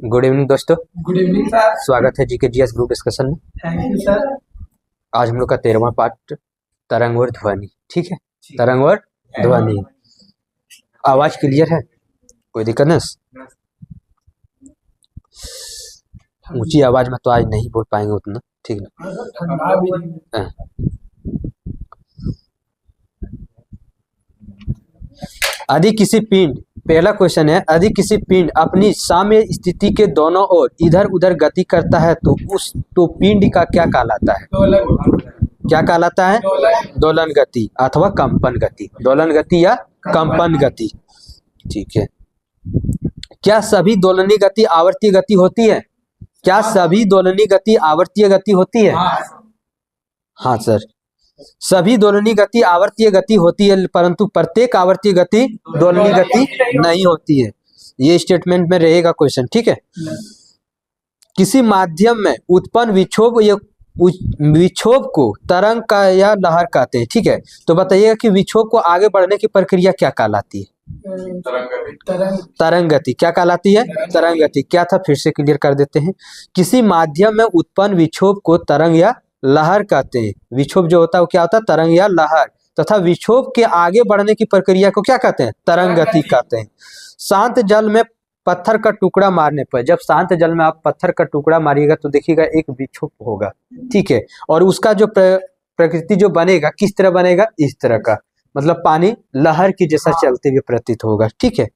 Good evening दोस्तों। Good evening sir. स्वागत है जीके जीएस ग्रुप डिस्कशन में। Thank you sir. आज हम लोग का 13वां पार्ट तरंग और ध्वनि। ठीक है, तरंग और ध्वनि। आवाज क्लियर है, कोई दिक्कत नहीं? ऊंची आवाज में तो आज नहीं बोल पाएंगे उतना, ठीक ना? यदि किसी पिंड, पहला क्वेश्चन है, यदि किसी पिंड अपनी साम्य स्थिति के दोनों ओर इधर उधर गति करता है तो पिंड का क्या कहलाता है? क्या कहलाता है? दोलन गति अथवा कंपन गति। दोलन गति या कंपन गति। ठीक है। क्या सभी दोलनीय गति आवर्तीय गति होती है? क्या सभी दोलनीय गति आवर्तीय गति होती है? हाँ सर, सभी दोलनीय गति आवर्तीय गति होती है, परंतु प्रत्येक आवर्तीय गति दोलनीय गति नहीं होती है। ये स्टेटमेंट में रहेगा क्वेश्चन। ठीक है। किसी माध्यम में उत्पन्न विक्षोभ को तरंग का या लहर कहते हैं। ठीक है, तो बताइएगा कि विक्षोभ को आगे बढ़ने की प्रक्रिया क्या कहलाती है? तरंग गति। क्या कहलाती है? तरंग गति। क्या था, फिर से क्लियर कर देते हैं। किसी माध्यम में उत्पन्न विक्षोभ को तरंग या लहर कहते हैं। विक्षोभ जो होता है वो क्या होता है? तरंग या लहर। तथा विक्षोभ के आगे बढ़ने की प्रक्रिया को क्या कहते हैं? तरंग गति कहते हैं। शांत जल में पत्थर का टुकड़ा मारने पर, जब शांत जल में आप पत्थर का टुकड़ा मारिएगा तो देखिएगा एक विक्षोभ होगा। ठीक है, और उसका जो प्रकृति जो बनेगा किस तरह बनेगा? इस तरह का, मतलब पानी लहर की जैसा चलते हुए प्रतीत होगा। ठीक है।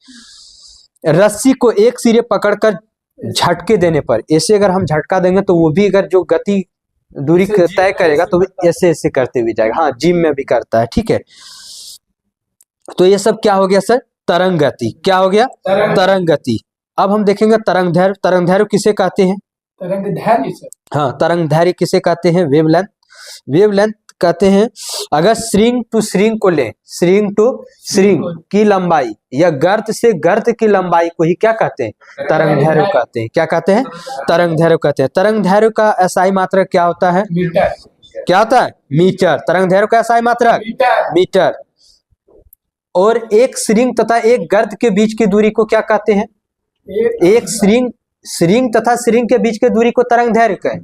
रस्सी को एक सिरे पकड़कर झटके देने पर, ऐसे अगर हम झटका देंगे तो वो भी अगर जो गति दूरी तय करेगा तो ऐसे ऐसे करते हुए जाएगा। हाँ, जिम में भी करता है। ठीक है, तो ये सब क्या हो गया सर? तरंग गति। क्या हो गया? तरंग गति। अब हम देखेंगे तरंग धैर्य। तरंग धैर्य किसे कहते हैं? तरंग धैर्य सर। हाँ, तरंग धैर्य किसे कहते हैं? वेवलेंथ। वेवलेंथ कहते हैं अगर स्ट्रिंग टू स्ट्रिंग को ले, स्ट्रिंग टू स्ट्रिंग की लंबाई या गर्त से गर्त की लंबाई को ही क्या कहते हैं? तरंग धैर्य कहते हैं। क्या कहते हैं? तरंग धैर्य कहते हैं। तरंग धैर्य का एसआई मात्रक क्या होता है? मीटर। क्या होता है? मीटर। तरंग धैर्य का एसआई मात्रक मीटर। और एक स्ट्रिंग तथा एक गर्त के बीच की दूरी को क्या कहते हैं? एक स्ट्रिंग तथा स्ट्रिंग के बीच की दूरी को तरंग धैर्य कहें।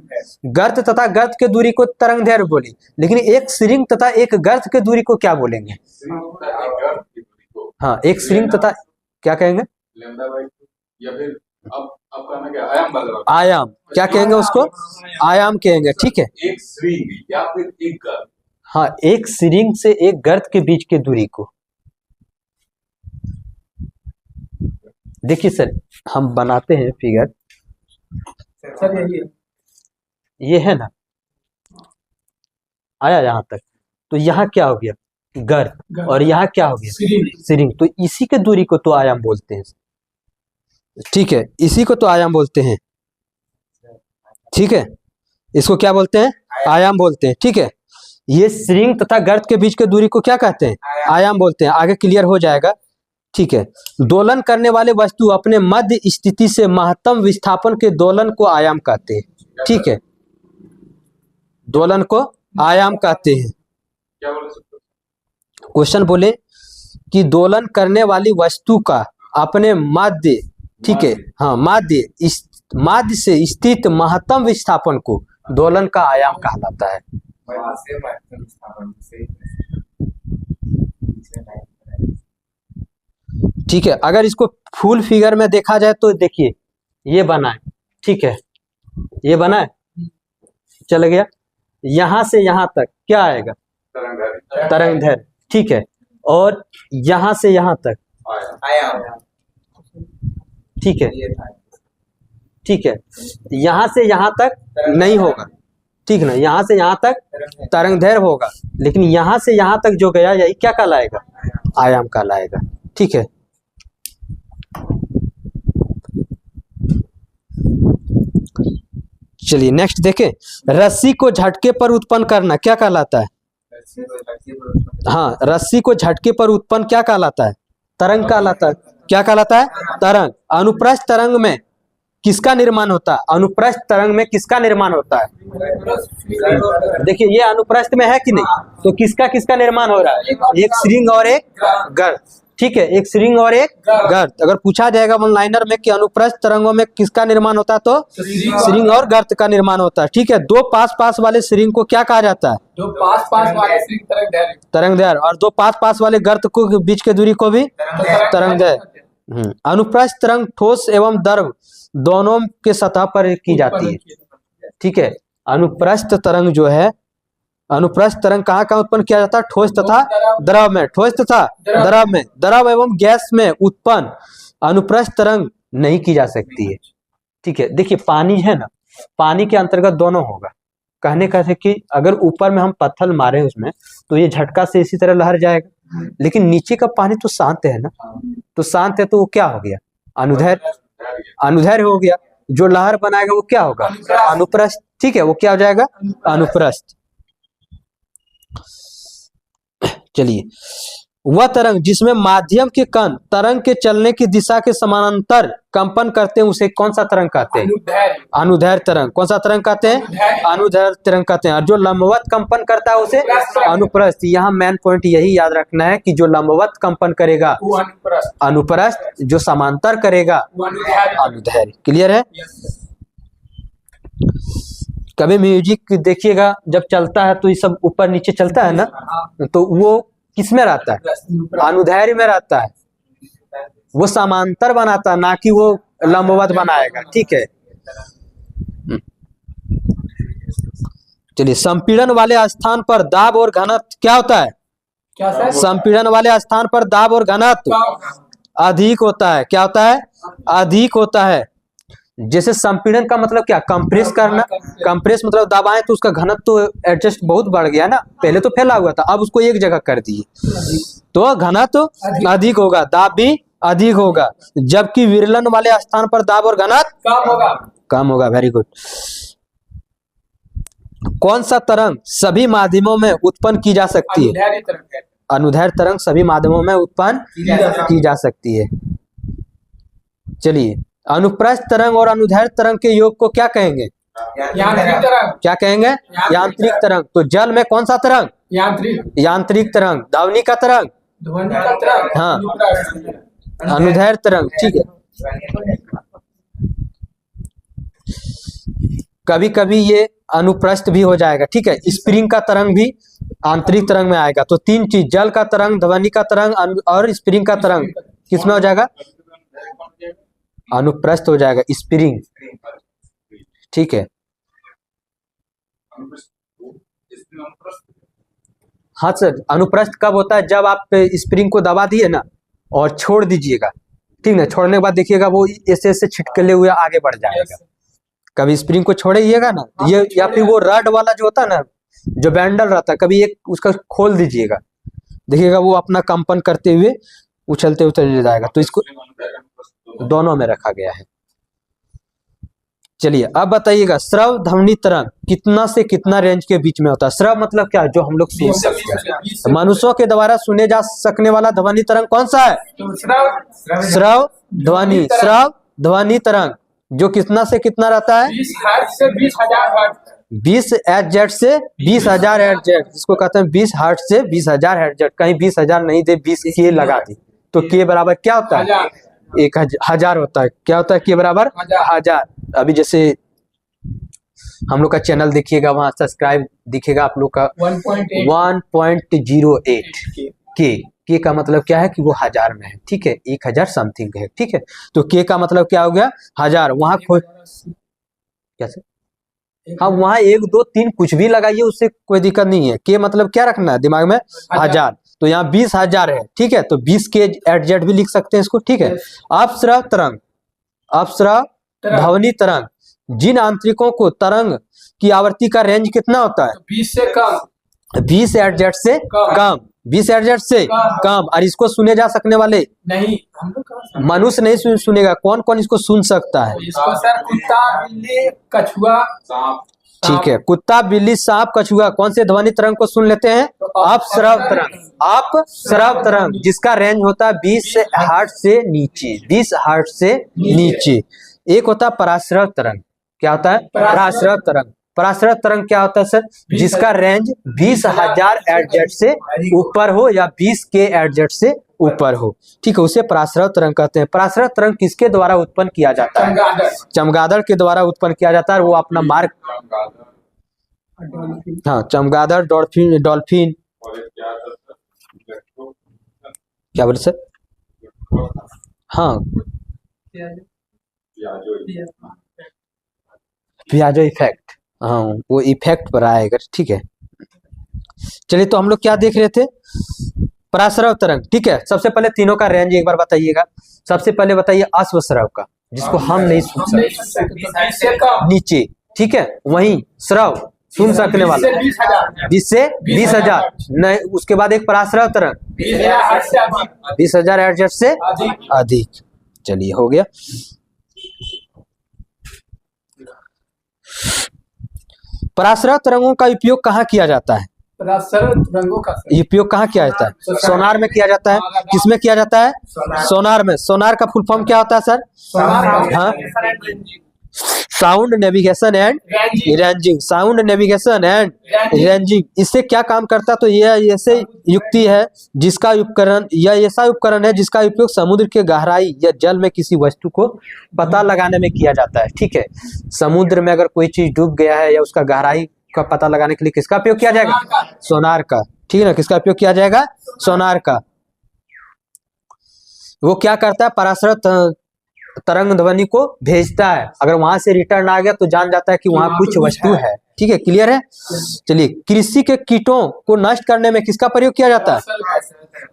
गर्त तथा गर्त के दूरी को तरंग धैर्य बोली, लेकिन एक स्ट्रिंग तथा एक गर्त के दूरी को क्या बोलेंगे? हाँ, एक स्ट्रिंग तथा क्या कहेंगे? या फिर अब क्या आयाम? आयाम। क्या कहेंगे उसको? आयाम कहेंगे। ठीक है, एक स्ट्रिंग या फिर एक गर्त। हाँ, एक स्ट्रिंग से एक गर्त के बीच की दूरी को। देखिए सर, हम बनाते हैं फिगर। ये है ना, आया यहाँ तक, तो यहाँ क्या हो गया? गर्त। और यहाँ क्या हो गया? स्ट्रिंग। तो इसी के दूरी को तो आयाम बोलते हैं। ठीक है, इसी को तो आयाम बोलते हैं। ठीक है, इसको क्या बोलते हैं? आयाम बोलते हैं। ठीक है, ये स्ट्रिंग तथा गर्त के बीच की दूरी को क्या कहते हैं? आयाम बोलते हैं। आगे क्लियर हो जाएगा। ठीक है। दोलन करने वाले वस्तु अपने मध्य स्थिति से महत्तम विस्थापन के दोलन को आयाम कहते हैं। ठीक है, दोलन को आयाम कहते हैं। क्या बोले? क्वेश्चन बोले कि दोलन करने वाली वस्तु का अपने माध्य, ठीक है, हाँ, माध्य से स्थित महत्तम विस्थापन को दोलन का आयाम कहलाता है। ठीक है, अगर इसको फुल फिगर में देखा जाए तो देखिए ये बना है। ठीक है, ये बना है, चल गया यहां से यहां तक, क्या आएगा? तरंग धैर्य। ठीक है, और यहां से यहां तक आयाम। ठीक है, ठीक है, यहां से यहां तक नहीं होगा। ठीक ना, यहां से यहां तक तरंग धैर्य होगा, लेकिन यहां से यहां तक जो गया यही क्या कहलाएगा? आयाम कहलाएगा। ठीक है, चलिए नेक्स्ट देखें। रस्सी को झटके पर उत्पन्न करना क्या कहलाता है? हाँ, रस्सी को झटके पर उत्पन्न क्या कहलाता है? तरंग कहलाता है। क्या कहलाता है? तरंग। अनुप्रस्थ तरंग में किसका निर्माण होता है? अनुप्रस्थ तरंग में किसका निर्माण होता है? देखिए ये अनुप्रस्थ में है कि नहीं, तो किसका किसका निर्माण हो रहा है? एक स्ट्रिंग और एक गर्त। ठीक है, एक श्रृंग और एक गर्त। अगर पूछा जाएगा वन लाइनर में कि अनुप्रस्थ तरंगों में किसका निर्माण होता है, तो श्रृंग और गर्त का निर्माण होता है। ठीक है, दो पास पास वाले श्रृंग को क्या कहा जाता है, जो पास पास वाले श्रृंग तरंगदैर्घ्य, और दो पास पास वाले गर्त को बीच के दूरी को भी तरंगदैर्घ्य। अनुप्रस्थ तरंग ठोस एवं द्रव दोनों के सतह पर की जाती है। ठीक है, अनुप्रस्थ तरंग जो है, अनुप्रस्थ तरंग कहाँ कहाँ उत्पन्न किया जाता है, ठोस तथा द्रव में, ठोस तथा द्रव में, द्रव एवं गैस में उत्पन्न अनुप्रस्थ तरंग नहीं की जा सकती है। ठीक है, देखिए पानी है ना, पानी के अंतर्गत दोनों होगा। कहने का है कि अगर ऊपर में हम पत्थर मारे उसमें तो ये झटका से इसी तरह लहर जाएगा, लेकिन नीचे का पानी तो शांत है ना, तो शांत है तो वो क्या हो गया, अनुदैर्घ्य, अनुदैर्घ्य हो गया। जो लहर बनाएगा वो क्या होगा, अनुप्रस्थ। ठीक है, वो क्या हो जाएगा, अनुप्रस्थ। चलिए, वह तरंग जिसमें माध्यम के कण तरंग के चलने की दिशा के समानांतर कंपन करते हैं उसे कौन सा तरंग कहते हैं, अनुदैर्घ्य तरंग। कौन सा तरंग कहते हैं, अनुदैर्घ्य तरंग कहते हैं। और जो लंबवत कंपन करता है उसे अनुप्रस्थ। यहाँ मेन पॉइंट यही याद रखना है कि जो लंबवत कंपन करेगा अनुप्रस्थ, जो समांतर करेगा अनुदैर्घ्य। क्लियर है। कभी म्यूजिक देखिएगा जब चलता है तो ये सब ऊपर नीचे चलता है ना, तो वो किस में रहता है, अनुदैर्घ्य में रहता है। वो समांतर बनाता है, ना कि वो लंबवत बनाएगा। ठीक है, चलिए, संपीड़न वाले स्थान पर दाब और घनत्व क्या होता है, क्या सर? संपीड़न वाले स्थान पर दाब और घनत्व अधिक होता है। क्या होता है, अधिक होता है। जैसे संपीड़न का मतलब क्या, कंप्रेस करना। कंप्रेस मतलब दबाएं तो उसका घनत्व तो एडजस्ट बहुत बढ़ गया ना, पहले तो फैला हुआ था, अब उसको एक जगह कर दिए तो घनत्व अधिक होगा, दाब भी अधिक होगा। जबकि विरलन वाले स्थान पर दाब और घनत्व कम होगा। Very good. कौन सा तरंग सभी माध्यमों में उत्पन्न की जा सकती है, अनुदैर्घ्य तरंग सभी माध्यमों में उत्पन्न की जा सकती है। चलिए, अनुप्रस्थ तरंग और अनुदैर्घ्य तरंग के योग को क्या कहेंगे, यांत्रिक तरंग। क्या कहेंगे, यांत्रिक तरंग। तो जल में कौन सा तरंग, यांत्रिक तरंग। ध्वनि का तरंग, ध्वनि का तरंग, हाँ, अनुदैर्घ्य तरंग। ठीक है, कभी कभी ये अनुप्रस्थ भी हो जाएगा। ठीक है, स्प्रिंग का तरंग भी आंतरिक तरंग में आएगा। तो तीन चीज, जल का तरंग, ध्वनि का तरंग और स्प्रिंग का तरंग किसमें हो जाएगा, अनुप्रस्थ हो जाएगा, स्प्रिंग। ठीक है, हाँ सर, अनुप्रस्थ कब होता है, जब आप स्प्रिंग को दबा दिए ना और छोड़ दीजिएगा। ठीक ना, छोड़ने के बाद देखिएगा वो ऐसे ऐसे छिटकले हुए आगे बढ़ जाएगा। कभी स्प्रिंग को छोड़िएगा ना, ये या फिर वो रड वाला जो होता है ना, जो बैंडल रहता है, कभी एक उसका खोल दीजिएगा, देखिएगा वो अपना कंपन करते हुए उछलते उछलते जाएगा। तो इसको दोनों में रखा गया है। चलिए, अब बताइएगा, श्रव ध्वनि तरंग कितना से कितना रेंज के बीच में होता है। श्रव मतलब क्या, जो हम लोग सुन सकते हैं, मनुष्यों के द्वारा सुने जा सकने वाला ध्वनि तरंग कौन सा है, श्रव ध्वनि। श्रव ध्वनि तरंग जो कितना से कितना रहता है, 20 हर्ट्ज से 20,000 हर्ट्ज। 20 Hz से 20,000 Hz, जिसको कहते हैं 20 हर्ट्ज से 20,000 Hz। कहीं 20,000 नहीं दे, 20 के लगा दी तो के बराबर क्या होता है, 1,000 होता है। क्या होता है, के बराबर 1000। अभी जैसे हम लोग का चैनल देखिएगा, वहां सब्सक्राइब दिखेगा आप लोग का 1.08 के का मतलब क्या है कि वो 1000 में है। ठीक है, 1000 समथिंग है। ठीक है, तो के का मतलब क्या हो गया, 1000। वहां कैसे, हाँ, वहां 1 2 3 कुछ भी लगाइए, उससे कोई दिक्कत नहीं है। के मतलब क्या रखना है दिमाग में, 1000। तो यहाँ 20,000 है। ठीक है, तो 20 के Hz भी लिख सकते हैं इसको। ठीक है, अपस्रव तरंग, अपस्रव ध्वनि तरंग, जिन आंतरिकों को तरंग की आवृत्ति का रेंज कितना होता है, 20 से कम, 20 Hz से कम, 20 Hz से कम। और इसको सुने जा सकने वाले नहीं, हम लोग मनुष्य नहीं सुनेगा। कौन कौन इसको सुन सकता है, इसको सर कुत्ता, बिल्ली, कछुआ, ठीक है, कुत्ता, बिल्ली, सांप, कछुआ कौन से ध्वनि तरंग को सुन लेते हैं, अपस्रव तरंग। अपस्रव तरंग जिसका रेंज होता है 20 हर्ट्ज से नीचे, 20 हर्ट्ज से नीचे। एक होता है पराश्रव तरंग। क्या होता है, पराश्रव तरंग। पराश्रव तरंग क्या होता है सर, जिसका रेंज 20,000 Hz से ऊपर हो या 20 के Hz से ऊपर हो, ठीक है, उसे पराश्रव तरंग कहते हैं। पराश्रव तरंग किसके द्वारा उत्पन्न किया जाता है? चमगादड़। चमगादड़ के द्वारा उत्पन्न किया जाता है। वो अपना मार्ग, हाँ, चमगादड़, डॉल्फिन, डॉल्फिन, और एक क्या था सर? इलेक्ट्रो क्या बोले सर? हाँ, पियाजो इफेक्ट, हाँ, वो इफेक्ट पर आएगा, ठीक है। चलिए, तो हम लोग क्या देख रहे थे? पराश्रव तरंग, ठीक है। सबसे पहले तीनों का रेंज एक बार बताइएगा। सबसे पहले बताइए अश्वश्रव का, जिसको हम नहीं सुन हम नहीं सकते, सुन सकते, इससे कम। नीचे, ठीक है। वहीं श्रव सुन सकने वाला 20,000 20 से 20,000, नहीं, उसके बाद एक पराश्रव तरंग 20,000 हर्ट्ज से अधिक। 20,000 हर्ट्ज से अधिक। अधिक। चलिए, हो गया। पराश्रव तरंगों का उपयोग कहाँ किया जाता है? पराश्रव तरंगों का उपयोग कहाँ किया जाता है? सोनार में किया जाता है। किसमें किया जाता है? सोनार में। सोनार का फुल फॉर्म क्या होता है सर? हाँ, sound navigation and ranging. Sound navigation and ranging, इससे क्या काम करता है? तो यह ऐसे युक्ति है जिसका उपकरण, यह ऐसा उपकरण है जिसका उपयोग समुद्र के गहराई या जल में किसी वस्तु को पता लगाने में किया जाता है, ठीक है। समुद्र में अगर कोई चीज डूब गया है या उसका गहराई का पता लगाने के लिए किसका उपयोग किया जाएगा? सोनार का, ठीक है ना। किसका उपयोग किया जाएगा? सोनार का। वो क्या करता है? पराश्रव तरंग ध्वनि को भेजता है। अगर वहां से रिटर्न आ गया तो जान जाता है कि वहां कुछ वस्तु है, ठीक है। क्लियर है? चलिए, कृषि के कीटों को नष्ट करने में किसका प्रयोग किया जाता है?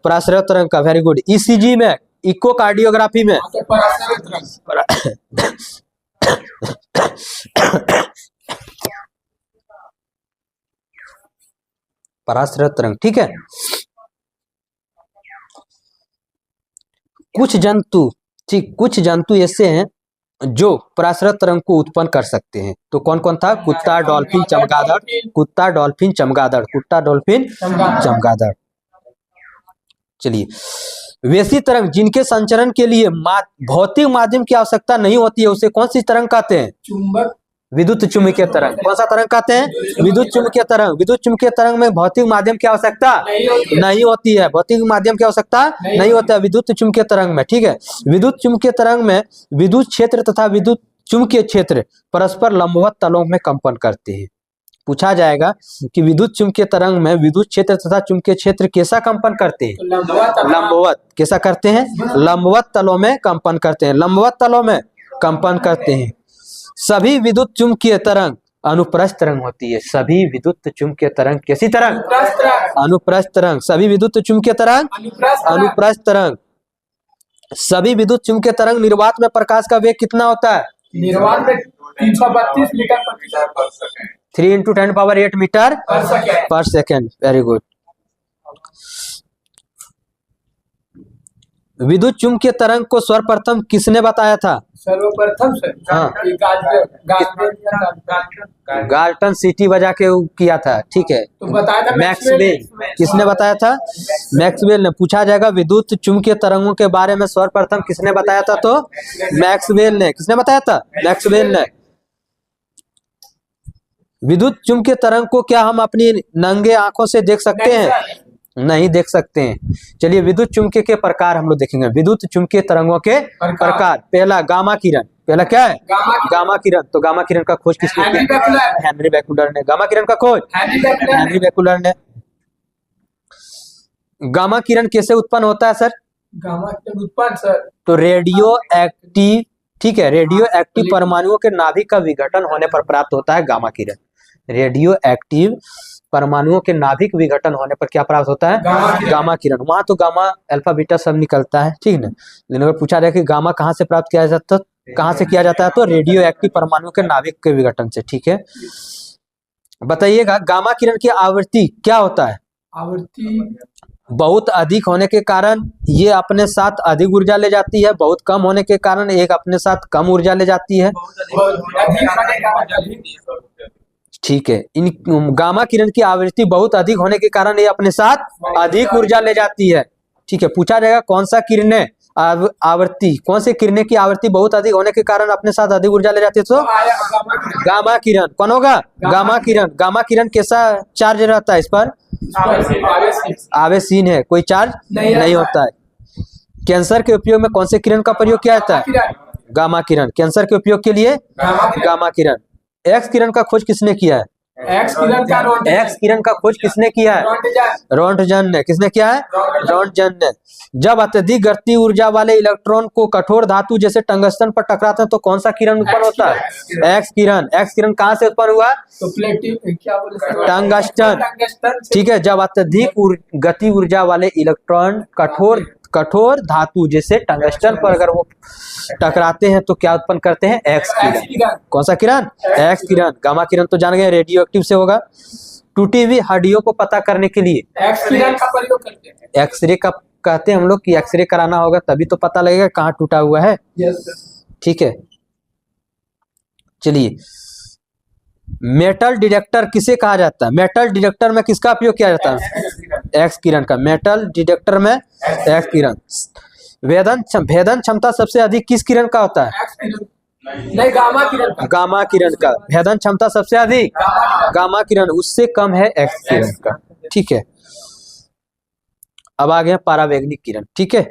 पराश्रव तरंग का। Very good. ईसीजी में, इकोकार्डियोग्राफी में पराश्रव तरंग, ठीक है। कुछ जंतु, ठीक, कुछ जंतु ऐसे हैं जो पराश्रव तरंग को उत्पन्न कर सकते हैं। तो कौन कौन था? कुत्ता, डॉल्फिन, चमगादड़। कुत्ता, डॉल्फिन, चमगादड़। कुत्ता, डॉल्फिन, चमगादड़। चलिए, वैसी तरंग जिनके संचरण के लिए भौतिक माध्यम की आवश्यकता नहीं होती है, उसे कौन सी तरंग कहते हैं? चुंबक, विद्युत चुम्बकीय तरंग। कौन सा तरंग कहते हैं? विद्युत चुम्बकीय तरंग। विद्युत चुम्बकीय तरंग में भौतिक माध्यम की आवश्यकता नहीं होती है। भौतिक माध्यम की आवश्यकता नहीं होता है विद्युत चुम्बकीय तरंग में, ठीक है। विद्युत चुम्बकीय तरंग में विद्युत क्षेत्र तथा विद्युत चुम्बकीय क्षेत्र परस्पर लंबवत तलों में कंपन करते हैं। पूछा जाएगा कि विद्युत चुम्बकीय तरंग में विद्युत क्षेत्र तथा चुम्बकीय क्षेत्र कैसा कंपन करते हैं? लंबवत। कैसा करते हैं? लंबवत तलों में कंपन करते हैं। लंबवत तलों में कंपन करते हैं। सभी विद्युत चुम्बकीय तरंग अनुप्रस्थ तरंग होती है। सभी विद्युत चुम्बकीय तरंग कैसी तरंग? अनुप्रस्थ तरंग। सभी विद्युत चुम्बकीय तरंग अनुप्रस्थ तरंग। सभी विद्युत चुम्बकीय तरंग निर्वात में प्रकाश का वेग कितना होता है? निर्वात में 332 मीटर प्रति सेकंड। 3 × 10⁸ मीटर पर सेकेंड। Very good. विद्युत चुम्बकीय तरंग को सर्वप्रथम किसने बताया था? सर्वप्रथम से हाँ। गाल्टन गाल्टन सीटी बजा के किया था, ठीक है। तो बताया था मैक्सवेल। किसने बताया था? मैक्सवेल ने। पूछा जाएगा विद्युत चुम्बकीय तरंगों के बारे में सर्वप्रथम किसने बताया था? तो मैक्सवेल ने। किसने बताया था? मैक्सवेल ने। विद्युत चुम्बकीय तरंग को क्या हम अपनी नंगे आंखों से देख सकते हैं? नहीं देख सकते हैं। चलिए, विद्युत चुम्बकीय के प्रकार हम लोग देखेंगे। विद्युत चुम्बकीय तरंगों के प्रकार। पहला गामा किरण। पहला क्या है? गामा किरण। तो गामा किरण का खोज किसने किया? हेनरी बेकुलर ने। गामा किरण का खोज हेनरी बेकुलर ने। गामा किरण कैसे उत्पन्न होता है सर? गामा किरण उत्पन्न सर, तो रेडियो एक्टिव, ठीक है, रेडियो एक्टिव परमाणुओं के नाभिक का विघटन होने पर प्राप्त होता है गामा किरण। रेडियो एक्टिव परमाणुओं के नाभिक विघटन होने पर क्या प्राप्त होता है? गामा किरण। वहां तो गामा, अल्फा, बीटा सब निकलता है, ठीक ना। लेकिन अगर पूछा जाए कि गामा कहाँ से प्राप्त किया जाता है, कहाँ से किया जाता है, तो रेडियो एक्टिव परमाणुओं के नाभिक के विघटन से, ठीक है। बताइएगा, गामा किरण की आवृत्ति क्या होता है? आवृत्ति बहुत अधिक होने के कारण ये अपने साथ अधिक ऊर्जा ले जाती है। बहुत कम होने के कारण एक अपने साथ कम ऊर्जा ले जाती है, ठीक है। इन गामा किरण की आवृत्ति बहुत अधिक होने के कारण ये अपने साथ अधिक ऊर्जा ले जाती है, ठीक है। पूछा जाएगा कौन सा किरणें आवृत्ति, कौन से किरणें की आवृत्ति बहुत अधिक होने के कारण अपने साथ अधिक ऊर्जा ले जाती है? तो गामा किरण। कौन होगा? गामा किरण। गामा किरण कैसा चार्ज रहता है? इस पर आवेशहीन है, कोई चार्ज नहीं होता है। कैंसर के उपयोग में कौन से किरण का प्रयोग किया जाता है? किरण, गामा किरण। कैंसर के उपयोग के लिए गामा किरण। गामा किरण। एक्स किरण का खोज किसने किया है? एक्स किरण का रोंटगेन, एक्स किरण का खोज किसने किया है? रोंटगेन, रोंटगन ने। किसने किया है? रोंटगन ने। जब अत्यधिक गति ऊर्जा वाले इलेक्ट्रॉन को कठोर धातु जैसे टंगस्टन पर टकराते हैं तो कौन सा किरण उत्पन्न होता है? एक्स किरण। एक्स किरण कहाँ से उत्पन्न हुआ? तो प्लेटिन क्या बोले सर? टंगस्टन। टंगस्टन से। ठीक है। जब अत्यधिक गति ऊर्जा वाले इलेक्ट्रॉन कठोर धातु जैसे टंगस्टन पर अगर वो टकराते हैं तो क्या उत्पन्न करते हैं? एक्स किरण। कौन सा किरण? एक्स किरण। गामा किरण तो जान गए रेडियो एक्टिव से होगा। टूटी हुई हड्डियों को पता करने के लिए एक्स किरण का प्रयोग करते हैं। एक्सरे का कहते हैं हम लोग कि एक्सरे कराना होगा तभी तो पता लगेगा कहाँ टूटा हुआ है। ठीक है। चलिए, मेटल डिटेक्टर किसे कहा जाता है? मेटल डिटेक्टर में किसका उपयोग किया जाता है? एक्स किरण का। मेटल डिटेक्टर में एक्स किरण। भेदन क्षमता सबसे अधिक किस किरण का होता है? एक्स किरण नहीं, गामा किरण का। गामा किरण का। भेदन क्षमता सबसे अधिक गामा किरण, उससे कम है एक्स किरण का। ठीक है। अब आ गया परावैंगनिक किरण। ठीक है।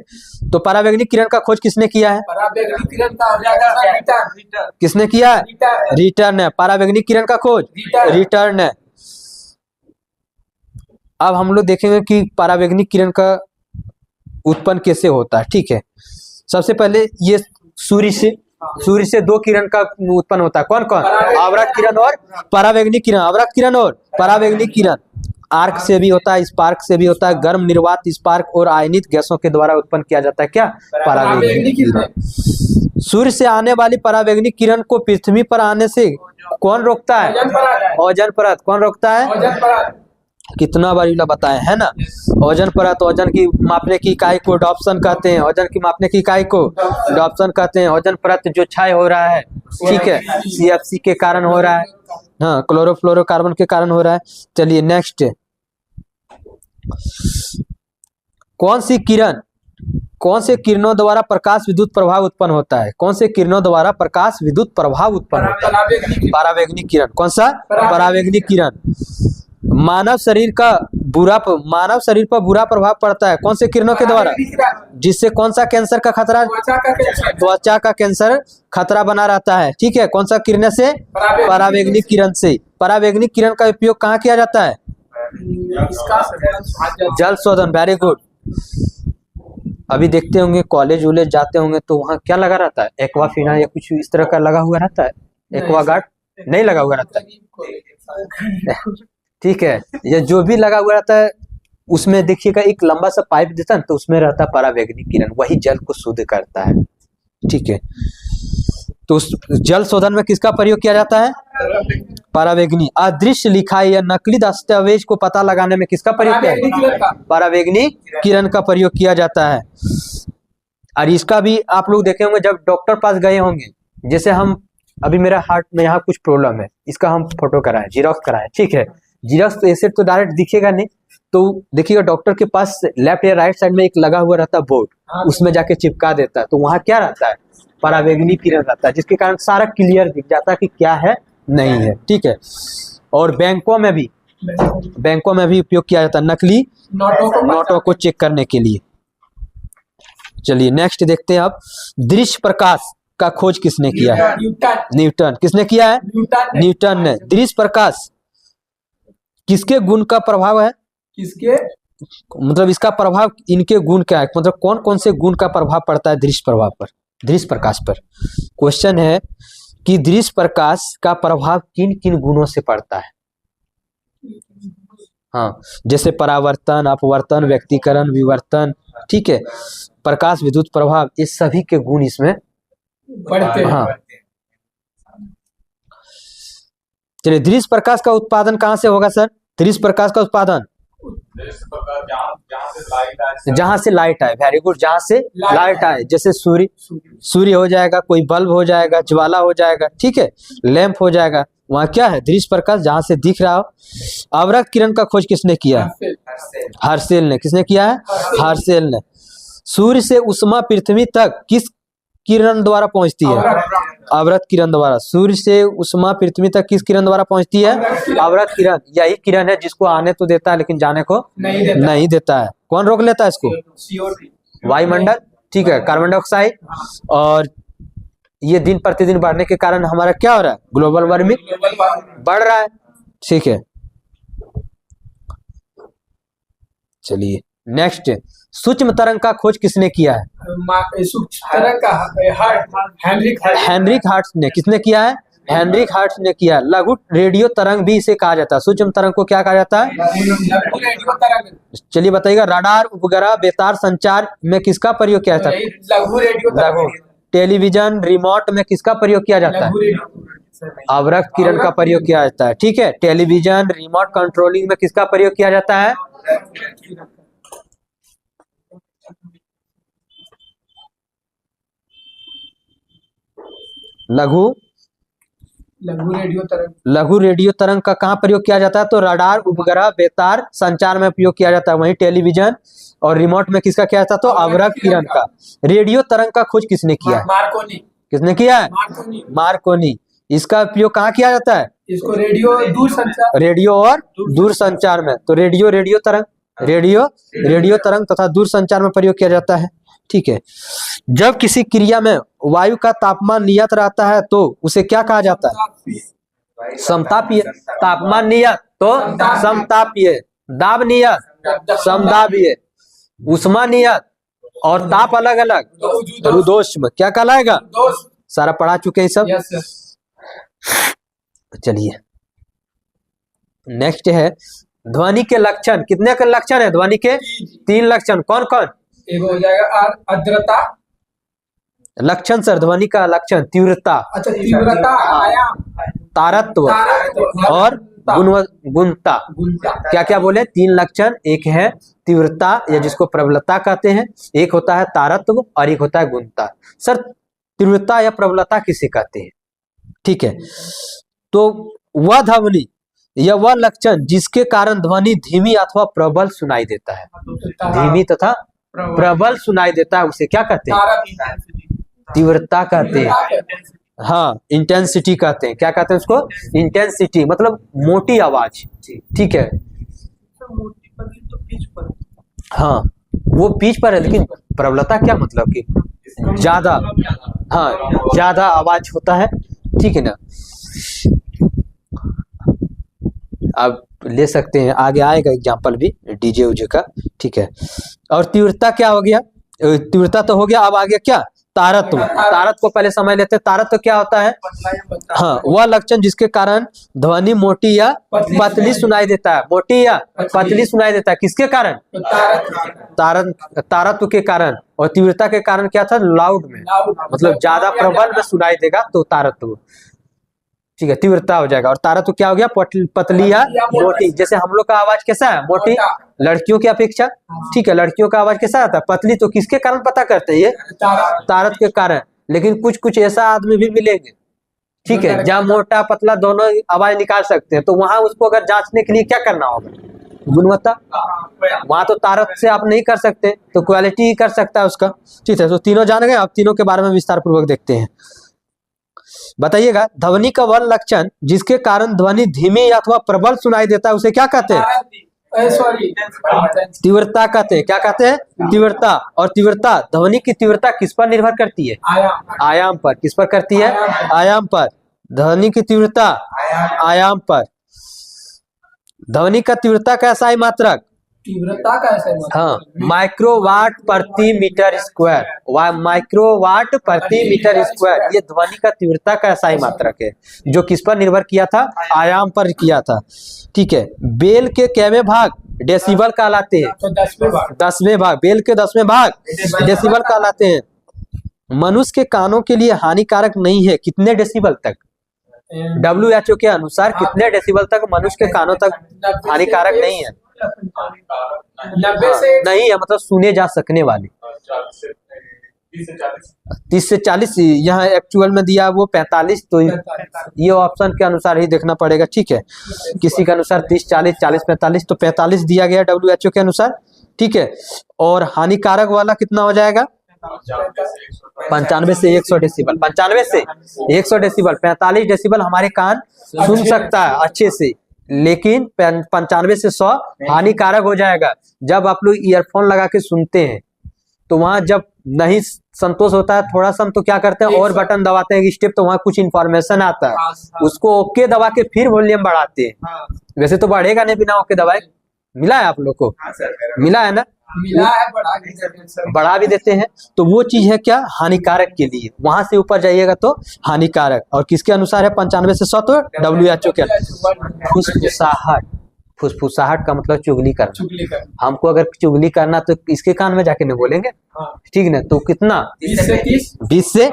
तो परावैंगनिक किरण का खोज किसने किया है? परावैंगनिक किरण का हो जाएगा रिटर्न। किसने किया है? रिटर्न है। परावैंगनिक किरण का खोज रिटर्न है। अब हम लोग देखेंगे कि परावैंगनिक किरण का उत्पन्न कैसे होता है। ठीक है। सबसे पहले ये सूर्य से दो किरण का उत्पन्न होता है। कौन कौन? आवृत किरण और परावैंगनिक किरण। आवृत किरण और परावैंगनिक किरण। आर्क से भी होता है, स्पार्क से भी होता है। गर्म निर्वात, स्पार्क और आयनित गैसों के द्वारा उत्पन्न किया जाता है क्या? परावैंगनिक किरण। सूर्य से आने वाली परावैंगनिक किरण को पृथ्वी पर आने से कौन रोकता है? ओजोन परत। कौन रोकता है? ओजोन परत। कितना बार बताए है ना? ओजोन परत। ओजोन की मापने की इकाई को डॉप्सन कहते हैं। ओजोन की मापने की इकाई को डॉप्सन कहते हैं। ओजोन परत जो क्षय हो रहा है, ठीक है, CFC के कारण हो रहा है। हाँ, क्लोरोफ्लोरोकार्बन के कारण हो रहा है। चलिए नेक्स्ट, कौन से किरणों द्वारा प्रकाश विद्युत प्रभाव उत्पन्न होता है? कौन से किरणों द्वारा प्रकाश विद्युत प्रभाव उत्पन्न होता है? परावैंगनिक किरण। कौन सा? परावैंगनिक किरण। मानव शरीर पर बुरा प्रभाव पड़ता है कौन से किरणों के द्वारा? जिससे कौन सा कैंसर का खतरा? त्वचा का कैंसर खतरा बना रहता है। ठीक है। कौन सा किरण से? परावैंगनिक किरण से। परावैंगनिक किरण का उपयोग कहाँ किया जाता है? जल शोधन। Very good. अभी देखते होंगे कॉलेज वॉलेज जाते होंगे तो वहाँ क्या लगा रहता है? एक्वाफिना या कुछ इस तरह का लगा हुआ रहता है। एक्वागार्ड नहीं लगा हुआ रहता है। ठीक है। ये जो भी लगा हुआ रहता है उसमें देखिएगा एक लंबा सा पाइप देता है तो उसमें रहता है परावैंगनिक किरण, वही जल को शुद्ध करता है। ठीक है। तो उस जल शोधन में किसका प्रयोग किया जाता है? परावैंगनिक। अदृश्य लिखाई या नकली दस्तावेज को पता लगाने में किसका प्रयोग किया जाता है? परावैंगनिक किरण का प्रयोग किया जाता है। और इसका भी आप लोग देखे होंगे जब डॉक्टर पास गए होंगे, जैसे हम अभी मेरा हार्ट में यहाँ कुछ प्रॉब्लम है, इसका हम फोटो कराएं, जीरोक्स कराएं। ठीक है। जीरोक्स तो ऐसे तो डायरेक्ट दिखेगा नहीं, तो देखिएगा डॉक्टर के पास लेफ्ट या राइट साइड में एक लगा हुआ रहता है बोर्ड, उसमें जाके चिपका देता है। तो वहाँ क्या रहता है? परावैंगनिक किरण रहता है, जिसके कारण सारा क्लियर दिख जाता है कि क्या है नहीं है। ठीक है। और बैंकों में भी उपयोग किया जाता है नकली नोटों को चेक करने के लिए। चलिए नेक्स्ट देखते हैं। अब दृश्य प्रकाश का खोज किसने किया है? न्यूटन। किसने किया है? न्यूटन ने। दृश्य प्रकाश किसके गुण का प्रभाव है? किसके? मतलब इसका प्रभाव, इनके गुण क्या है? मतलब कौन कौन से गुण का प्रभाव पड़ता है दृश्य प्रकाश पर? क्वेश्चन है कि दृश्य प्रकाश का प्रभाव किन किन गुणों से पड़ता है? हाँ, जैसे परावर्तन, अपवर्तन, व्यक्तीकरण, विवर्तन। ठीक है। प्रकाश विद्युत प्रभाव, ये सभी के गुण इसमें पढ़ते हैं। हाँ। चलिए, दृश्य प्रकाश का उत्पादन कहाँ से होगा सर? दृश्य प्रकाश का उत्पादन जहां से लाइट आए। Very good. जहां से लाइट आए, जैसे सूर्य हो जाएगा, कोई बल्ब हो जाएगा, ज्वाला हो जाएगा, ठीक है, लैंप हो जाएगा, वहां क्या है? दृश्य प्रकाश, जहां से दिख रहा हो। अवरक्त किरण का खोज किसने किया है? हर्शेल ने। किसने किया है? हर्शेल ने। सूर्य से उष्मा पृथ्वी तक किस किरण द्वारा पहुंचती है? अवरक्त किरण द्वारा। सूर्य से उष्मा पृथ्वी तक किस किरण द्वारा पहुंचती है? अवरक्त किरण। यही किरण है जिसको आने तो देता है लेकिन जाने को नहीं देता है। कौन रोक लेता है इसको? वायुमंडल। ठीक है, कार्बन डाइऑक्साइड। और ये दिन प्रतिदिन बढ़ने के कारण हमारा क्या हो रहा है, ग्लोबल वार्मिंग बढ़ रहा है। ठीक है, चलिए नेक्स्ट, सूक्ष्म तरंग का खोज किसने किया है? सूक्ष्म तरंग का हेनरिक हार्ट्स ने। किसने किया है? हेनरिक हार्ट्स ने किया। लघु रेडियो तरंग भी इसे कहा जाता है। सूक्ष्म तरंग को क्या कहा जाता है? लघु रेडियो तरंग। चलिए बताइएगा, रडार, उपग्रह, बेतार संचार में किसका प्रयोग किया जाता है? लघु रेडियो लघु। टेलीविजन, रिमोट में किसका प्रयोग किया जाता है? अवरक्त किरण का प्रयोग किया जाता है। ठीक है, टेलीविजन, रिमोट कंट्रोलिंग में किसका प्रयोग किया जाता है? लघु रेडियो तरंग। लघु रेडियो तरंग का कहाँ प्रयोग किया जाता है? तो रडार, उपग्रह, बेतार संचार में प्रयोग किया जाता है। वहीं टेलीविजन और रिमोट में किसका किया जाता है? तो अवरक्त किरण का। रेडियो तरंग का खोज किसने किया है? मार्कोनी। किसने किया है? मार्कोनी। इसका उपयोग कहाँ किया जाता है? इसको रेडियो दूरसंचार, रेडियो और दूरसंचार में। तो रेडियो तरंग, रेडियो तरंग तथा दूरसंचार में प्रयोग किया जाता है। ठीक है, जब किसी क्रिया में वायु का तापमान नियत रहता है तो उसे क्या कहा जाता है? समतापीय। तापमान नियत तो समतापीय, दाब नियत समदाबीय, उष्मा नियत और ताप अलग अलग रुद्धोष्म। क्या कहलाएगा? सारा पढ़ा चुके हैं सब। चलिए नेक्स्ट है, ध्वनि के लक्षण। कितने के लक्षण है ध्वनि के? 3 लक्षण। कौन कौन? एक हो जाएगा आर्द्रता। लक्षण सर, ध्वनि का लक्षण तीव्रता, अच्छा, तीव्रता, आयाम, तारत्व और गुणता। क्या क्या बोले? 3 लक्षण। एक है तीव्रता या जिसको प्रबलता कहते हैं, एक होता है तारत्व और एक होता है गुणता। सर तीव्रता या प्रबलता किसे कहते हैं? ठीक है, तो वह ध्वनि या वह लक्षण जिसके कारण ध्वनि धीमी अथवा प्रबल सुनाई देता है। धीमी तथा प्रबल सुनाई देता है, उसे क्या कहते हैं? तीव्रता कहते हैं। हाँ, इंटेंसिटी कहते हैं। क्या कहते हैं उसको? इंटेंसिटी, मतलब मोटी आवाज। ठीक है, हाँ वो पिच पर है, लेकिन प्रबलता क्या मतलब कि ज्यादा, हाँ ज्यादा आवाज होता है। ठीक है ना, आप ले सकते हैं, आगे आएगा एग्जाम्पल भी डीजे उजे का। ठीक है, और तीव्रता क्या हो गया? तीव्रता तो हो गया, अब आ गया क्या? तारत्व। तारत्व को पहले समझ लेते हैं। तारत्व क्या होता है? हाँ, वह लक्षण जिसके कारण ध्वनि मोटी या पतली सुनाई देता है। मोटी या पतली सुनाई देता है, किसके कारण? तारत्व के कारण। और तीव्रता के कारण क्या था? लाउड में, मतलब ज्यादा प्रबल में सुनाई देगा, तो तारत्व। ठीक है, तीव्रता हो जाएगा। और तारत्व क्या हो गया? पतली या मोटी। जैसे हम लोग का आवाज कैसा है? मोटी, लड़कियों की अपेक्षा। ठीक है, लड़कियों का आवाज कैसा आता है? पतली। तो किसके कारण पता करते हैं? ये तारत्व के कारण। लेकिन कुछ कुछ ऐसा आदमी भी मिलेंगे, ठीक है, जहाँ मोटा पतला दोनों आवाज निकाल सकते हैं, तो वहां उसको अगर जांचने के लिए क्या करना होगा? गुणवत्ता। वहां तो तारत्व से आप नहीं कर सकते, तो क्वालिटी ही कर सकता है उसका। ठीक है, तो तीनों जान गए। आप तीनों के बारे में विस्तार पूर्वक देखते हैं। बताइएगा, ध्वनि का वह लक्षण जिसके कारण ध्वनि धीमी अथवा प्रबल सुनाई देता है, उसे क्या कहते हैं? तीव्रता कहते हैं। क्या कहते हैं? तीव्रता। और तीव्रता, ध्वनि की तीव्रता किस पर निर्भर करती है? आयाम पर। किस पर करती है? आयाम पर। ध्वनि की तीव्रता आयाम पर। ध्वनि का तीव्रता का SI मात्रक? तीव्रता का SI मात्रक, हाँ, माइक्रोवाट प्रति मीटर स्क्वायर। माइक्रोवाट प्रति मीटर स्क्वायर, ये ध्वनि का तीव्रता का SI मात्रक है, जो किस पर निर्भर किया था? आयाम पर किया था। ठीक है, बेल के कैवे भाग डेसिबल कहलाते हैं? तो 10वें भाग। 10वें भाग। बेल के 10वें भाग डेसिबल कहलाते हैं। मनुष्य के कानों के लिए हानिकारक नहीं है। कितने डेसिबल तक? WHO के अनुसार कितने डेसिबल तक मनुष्य के कानों तक हानिकारक नहीं है? 90 से नहीं है, मतलब सुने जा सकने वाले। 30 से 40। यहाँ एक्चुअल में दिया वो 45, तो ये ऑप्शन के अनुसार ही देखना पड़ेगा। ठीक है, किसी के अनुसार 30, 40, 40, 45, तो 45 दिया गया WHO के अनुसार। ठीक है, और हानिकारक वाला कितना हो जाएगा? 95 से 100 डेसिबल। 95 से 100 डेसिबल। 45 डेसिबल हमारे कान सुन सकता है अच्छे से, लेकिन 95 से 100 हानिकारक हो जाएगा। जब आप लोग ईयरफोन लगा के सुनते हैं, तो वहां जब नहीं संतोष होता है थोड़ा सा, हम तो क्या करते हैं और बटन दबाते हैं स्टेप, तो वहाँ कुछ इंफॉर्मेशन आता है, उसको ओके दबा के फिर वॉल्यूम बढ़ाते हैं। वैसे तो बढ़ेगा नहीं बिना ओके दबाए। मिला है आप लोग को? मिला है ना? मिला है, बढ़ा भी देते हैं, तो वो चीज है क्या, हानिकारक के लिए। वहां से ऊपर जाइएगा तो हानिकारक। और किसके अनुसार है 95 से 100? तो WHO के। फुसफुसाहट, फुसफुसाहट का मतलब चुगली करना। हमको अगर चुगली करना तो इसके कान में जाके नहीं बोलेंगे, ठीक ना? तो कितना? 20 से 30, 20 से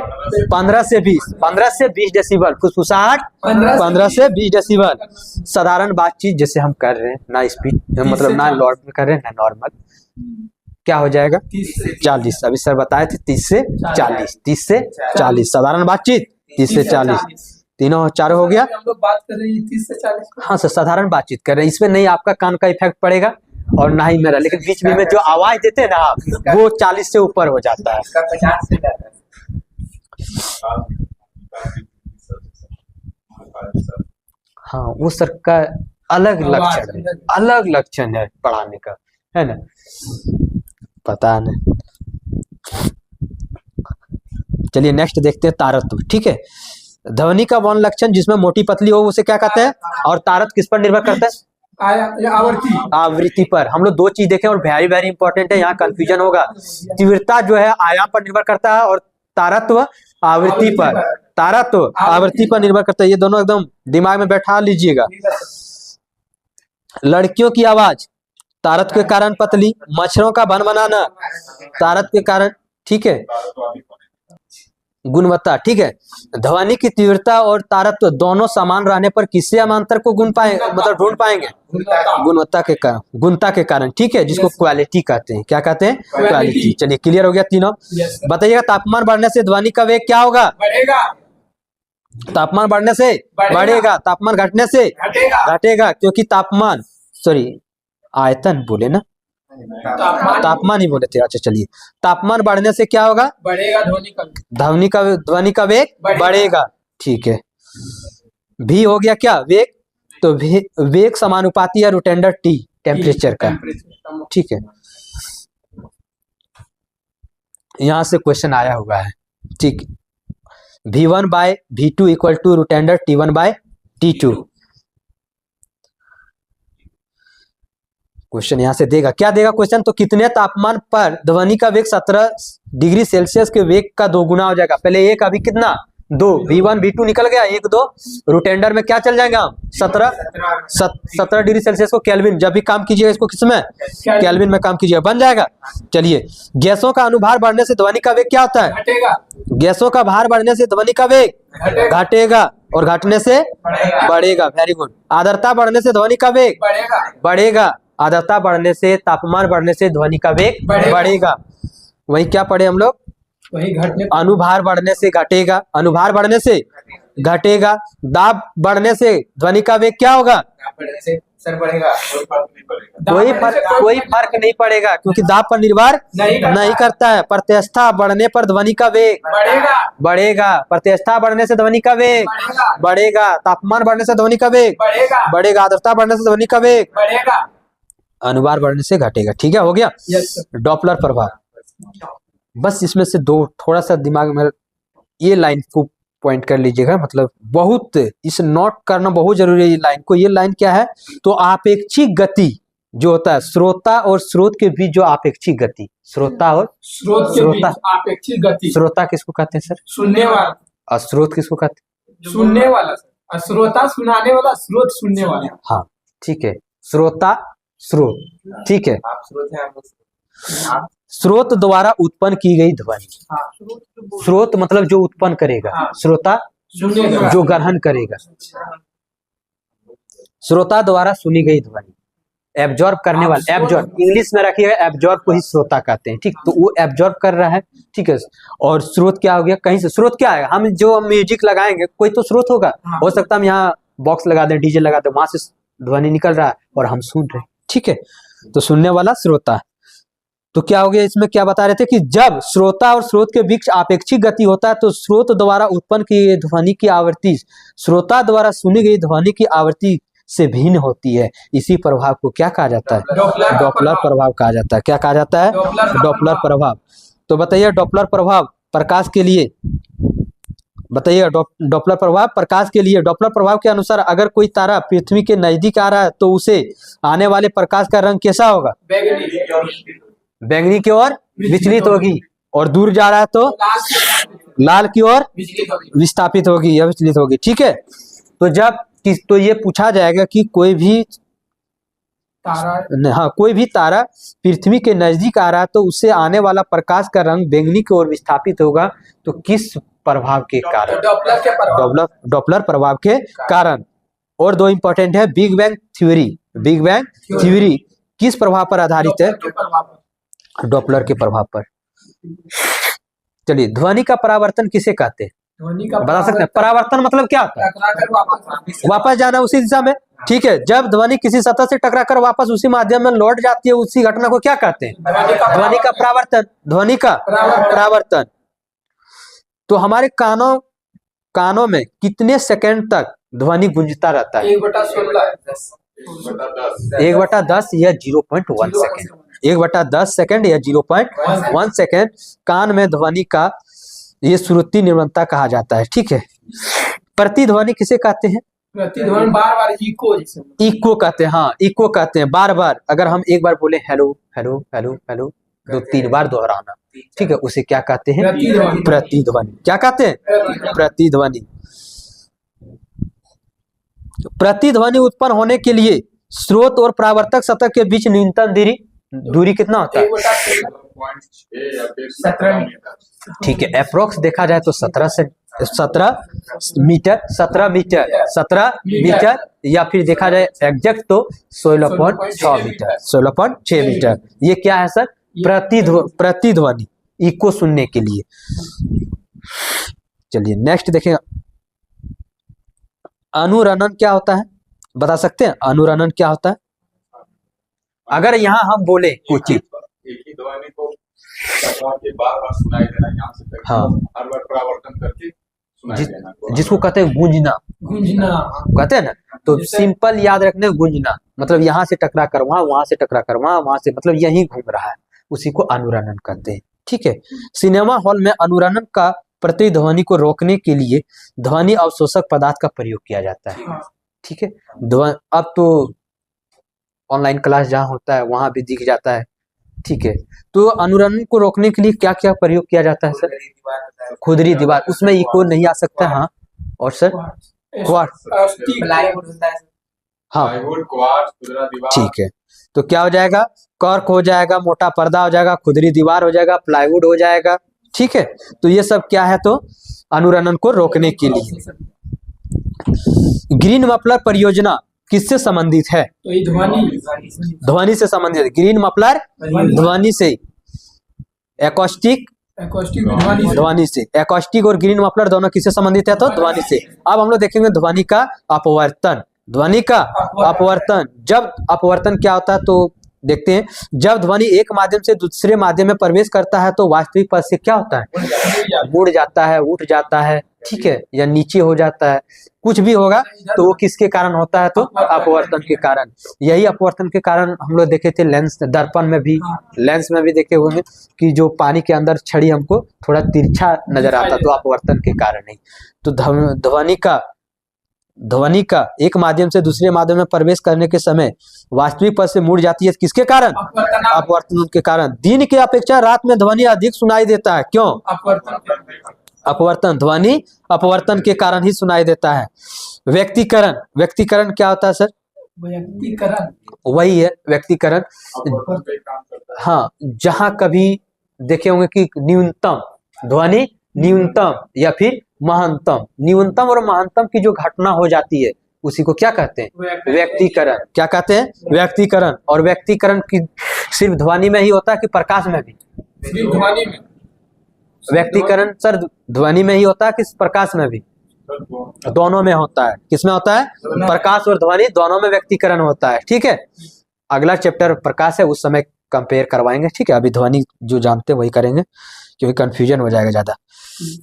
15 से 20, 15 से 20 डेसिबल फुसफुसाहट, 15 से 20 डेसिबल। साधारण बातचीत जैसे हम कर रहे हैं, ना स्पीड मतलब ना लॉर्ड में कर रहे हैं ना नॉर्मल, क्या हो जाएगा? 40। अभी सर बताए थे 30 से 40, 30 से 40 साधारण बातचीत, 30 से 40, तीनों चारों हो गया। हम लोग बात कर रहे हैं 30 से 40। हाँ सर, साधारण बातचीत कर रहे हैं, इसमें नहीं आपका कान का इफेक्ट पड़ेगा और ना ही मेरा, लेकिन बीच में जो आवाज देते हैं ना आप, वो 40 से ऊपर हो जाता है। इसका 50 से ज्यादा। हाँ, वो सर का अलग लक्षण है, अलग लक्षण है पढ़ाने का, है ना? पता नहीं। चलिए नेक्स्ट देखते हैं तारत्व, ठीक है। ध्वनि का वर्ण लक्षण जिसमें मोटी पतली हो उसे क्या कहते हैं? और तारत किस पर निर्भर करता है? आवृत्ति, आवृत्ति पर। हम लोग दो चीज देखें और वेरी वेरी इंपॉर्टेंट है, यहाँ कंफ्यूजन होगा। तीव्रता जो है आयाम पर निर्भर करता है और तारत्व आवृत्ति पर। तारत्व आवृत्ति पर निर्भर करता है, ये दोनों एकदम दिमाग में बैठा लीजिएगा। लड़कियों की आवाज तारत के कारण पतली, मच्छरों का भन बनाना तारत के कारण, ठीक है। गुणवत्ता, ठीक है। ध्वनि की तीव्रता और तारत्व दोनों समान रहने पर किससे हम अंतर को ढूंढ पाएंगे? गुणवत्ता के कारण, गुणता के कारण, ठीक है, जिसको क्वालिटी कहते हैं। क्या कहते हैं? क्वालिटी। चलिए क्लियर हो गया तीनों। बताइएगा तापमान बढ़ने से ध्वनि का वेग क्या होगा? बढ़ेगा। तापमान बढ़ने से बढ़ेगा, तापमान घटने से घटेगा, क्योंकि तापमान, सॉरी आयतन बोले ना, तापमान ही बोले थे। अच्छा चलिए, तापमान बढ़ने से क्या होगा? बढ़ेगा ध्वनि का वेग बढ़ेगा, ठीक है। भी हो गया क्या? वेग। तो वेग समानुपाती है रोटेंडर टी, टेम्परेचर का, ठीक है। यहां से क्वेश्चन आया हुआ है, ठीक। V1 by V2 equal to रोटेंडर T1 बाय T2। क्वेश्चन यहां से देगा, क्या देगा क्वेश्चन? तो कितने तापमान पर ध्वनि का वेग 17 डिग्री सेल्सियस के वेग का 2 गुना हो जाएगा? पहले एक, अभी कितना? 2, V1 V2 निकल गया, 1 2, रोटेंडर में क्या चल जाएगा हम? 17 डिग्री सेल्सियस को केल्विन, जब भी काम कीजिएगा इसको किसमें? केल्विन में काम कीजिएगा, बन जाएगा। चलिए, गैसों का अनुभार बढ़ने से ध्वनि का वेग क्या होता है? घटेगा। गैसों का भार बढ़ने से ध्वनि का वेग घटेगा और घटने से बढ़ेगा। Very good. आर्द्रता बढ़ने से ध्वनि का वेग बढ़ेगा। आर्द्रता बढ़ने से, तापमान बढ़ने से ध्वनि का वेग बढ़ेगा। वही क्या पढ़े हम लोग? वही घटने। अनुभार बढ़ने से घटेगा, अनुभार बढ़ने से घटेगा। दाब बढ़ने से ध्वनि का वेग क्या होगा? सर बढ़ेगा। कोई फर्क नहीं पड़ेगा, क्योंकि दाब पर निर्भर नहीं करता है। प्रत्यवस्था बढ़ने पर ध्वनि का वेग बढ़ेगा। प्रत्यवस्था बढ़ने से ध्वनि का वेग बढ़ेगा। तापमान बढ़ने से ध्वनि का वेग बढ़ेगा। आर्द्रता बढ़ने से ध्वनि का वेग बढ़ेगा। अनुभार बढ़ने से घटेगा, ठीक है, हो गया। डॉपलर प्रभाव, बस इसमें से दो थोड़ा सा दिमाग में ये लाइन को पॉइंट कर लीजिएगा, मतलब बहुत इसे नोट करना बहुत जरूरी है ये लाइन को। ये लाइन क्या है? तो आपेक्षिक गति जो होता है, श्रोता और स्रोत के बीच जो आपेक्षिक गति, श्रोता और स्रोत आपेक्षिक गति। श्रोता किसको कहते हैं सर? सुनने वाला। और स्रोत किसको कहते हैं? सुनने वाला सर। श्रोता सुनाने वाला, स्रोत सुनने वाला। हाँ ठीक है, श्रोता स्रोत, ठीक है। आप स्रोत हैं, हम लोग स्रोत द्वारा उत्पन्न की गई ध्वनि। स्रोत मतलब जो उत्पन्न करेगा, श्रोता जो ग्रहण करेगा। श्रोता द्वारा सुनी गई ध्वनि, एब्जॉर्ब करने वाला, एब्जॉर्ब इंग्लिश में रखिएगा, एब्जॉर्ब को ही श्रोता कहते हैं, ठीक। तो वो एब्जॉर्ब कर रहा है, ठीक है। और स्रोत क्या हो गया? कहीं से स्रोत क्या है? हम जो म्यूजिक लगाएंगे कोई तो स्रोत होगा। हो सकता है हम यहाँ बॉक्स लगा दें, डीजे लगा दें, वहां से ध्वनि निकल रहा है और हम सुन रहे हैं, ठीक है। तो सुनने वाला श्रोता। तो क्या हो गया इसमें? क्या बता रहे थे कि जब श्रोता और स्रोत के बीच आपेक्षिक गति होता है तो स्रोत द्वारा उत्पन्न की गई ध्वनि की आवृत्ति श्रोता द्वारा सुनी गई ध्वनि की आवृत्ति से भिन्न होती है। इसी प्रभाव को क्या कहा जाता है? डॉपलर प्रभाव कहा जाता है। क्या कहा जाता है? डॉपलर प्रभाव। तो बताइए डॉपलर प्रभाव प्रकाश के लिए, बताइए डॉपलर प्रभाव प्रकाश के लिए। डॉपलर प्रभाव के अनुसार अगर कोई तारा पृथ्वी के नजदीक आ रहा है तो उसे आने वाले प्रकाश का रंग कैसा होगा? बैंगनी की ओर विचलित होगी, और दूर जा रहा है तो लाल की ओर विस्थापित होगी या विचलित होगी। ठीक है, तो ये पूछा जाएगा कि कोई भी तारा पृथ्वी के नजदीक आ रहा है तो उससे आने वाला प्रकाश का रंग बैंगनी की ओर विस्थापित होगा, तो किस प्रभाव के कारण? डॉपलर प्रभाव के कारण। और दो इंपॉर्टेंट है, big bang theory. Big bang theory किस प्रभाव पर आधारित है? डॉपलर के प्रभाव पर। चलिए, ध्वनि का परावर्तन किसे कहते हैं? बता सकते हैं? परावर्तन मतलब क्या होता है? वापस जाना उसी दिशा में। ठीक है, जब ध्वनि किसी सतह से टकराकर वापस उसी माध्यम में लौट जाती है, उसी घटना को क्या कहते हैं? ध्वनि का परावर्तन। ध्वनि का परावर्तन। तो हमारे कानों में कितने सेकंड तक ध्वनि गूंजता रहता है? 1/10 या 0.1 सेकंड। 1/10 सेकंड या 0.1 सेकंड कान में ध्वनि का ये श्रुति निरंतरता कहा जाता है। ठीक है, प्रतिध्वनि किसे कहते हैं? प्रतिध्वनि बार-बार इको कहते हैं। हाँ, इको कहते हैं, बार बार। अगर हम एक बार बोले हेलो हेलो हेलो हेलो, 2-3 बार दोहराना, ठीक है, उसे क्या कहते हैं? प्रतिध्वनि। क्या कहते हैं? प्रतिध्वनि। प्रतिध्वनि उत्पन्न होने के लिए स्रोत और परावर्तक सतह के बीच न्यूनतम दूरी कितना होता है? 17 मीटर। ठीक है, अप्रोक्स देखा जाए तो 17 मीटर, या फिर देखा जाए एग्जैक्ट तो 16.6 मीटर। 16.6 मीटर। ये क्या है सर? प्रतिध्वनि, इको सुनने के लिए। चलिए नेक्स्ट देखें, अनुरणन क्या होता है? बता सकते हैं अनुरणन क्या होता है? अगर यहाँ हम बोले कुछ चीज, एक ही ध्वनि को बार-बार सुनाई देना, यहाँ से तक हाँ, हर बार परावर्तन करके सुनाई देना, जिसको कहते हैं गूंजना कहते हैं ना, तो सिंपल याद रखने, गूंजना मतलब यहाँ से टकरा कर वहां, वहां से टकरा कर वहां, वहां से मतलब यही घूम रहा है, उसी को अनुरणन कहते हैं। ठीक है, सिनेमा हॉल में अनुरणन का प्रतिध्वनि को रोकने के लिए ध्वनि अवशोषक पदार्थ का प्रयोग किया जाता है। ठीक है, अब तो ऑनलाइन क्लास जहाँ होता है वहां भी दिख जाता है। ठीक है, तो अनुरणन को रोकने के लिए क्या क्या प्रयोग किया जाता है सर? खुदरी दीवार, उसमें इको नहीं आ सकता। हाँ, और सर हाँ, ठीक है, तो क्या हो जाएगा? कॉर्क हो जाएगा, मोटा पर्दा हो जाएगा, खुदरी दीवार हो जाएगा, प्लाईवुड हो जाएगा। ठीक है, तो ये सब क्या है? तो अनुरणन को रोकने के लिए। ग्रीन मफलर परियोजना किससे संबंधित है? ध्वनि से संबंधित। ग्रीन मफलर ध्वनि से, एकॉस्टिक ध्वनि से। एकॉस्टिक और ग्रीन मफलर दोनों किससे संबंधित है? तो ध्वनि से। अब हम लोग देखेंगे ध्वनि का अपवर्तन। ध्वनि का अपवर्तन, जब अपवर्तन क्या होता है तो देखते हैं। जब ध्वनि एक माध्यम से दूसरे माध्यम में प्रवेश करता है तो वास्तविक पद से क्या होता है? मुड़ जाता है, उठ जाता है, ठीक है, या नीचे हो जाता है, कुछ भी होगा। तो वो किसके कारण होता है? तो अपवर्तन के कारण। यही अपवर्तन के कारण हम लोग देखे थे लेंस, दर्पण में भी, लेंस में भी देखे होंगे कि जो पानी के अंदर छड़ी हमको थोड़ा तिरछा नजर आता, तो अपवर्तन के कारण ही। तो ध्वनि का एक माध्यम से दूसरे माध्यम में प्रवेश करने के समय वास्तविक पद से मुड़ जाती है, किसके कारण? अपवर्तन के कारण। दिन की अपेक्षा रात में ध्वनि अधिक सुनाई देता है, क्यों? अपवर्तन, ध्वनि अपवर्तन के कारण ही सुनाई देता है। व्यक्तिकरण, व्यक्तिकरण क्या होता है सर? वही है व्यक्तिकरण। हाँ, जहां कभी देखे होंगे कि न्यूनतम ध्वनि, न्यूनतम या फिर महत्तम, न्यूनतम और महत्तम की जो घटना हो जाती है उसी को क्या कहते हैं? व्यक्तिकरण। क्या कहते हैं? व्यक्तिकरण। और व्यक्तिकरण की सिर्फ ध्वनि में ही होता है कि प्रकाश में भी? व्यक्तिकरण सर ध्वनि में ही होता है कि प्रकाश में भी? दोनों में होता है। किसमें होता है? प्रकाश और ध्वनि दोनों में व्यक्तिकरण होता है। ठीक है, अगला चैप्टर प्रकाश है, उस समय कंपेयर करवाएंगे। ठीक है, अभी ध्वनि जो जानते हैं वही करेंगे क्योंकि कंफ्यूजन हो जाएगा ज्यादा।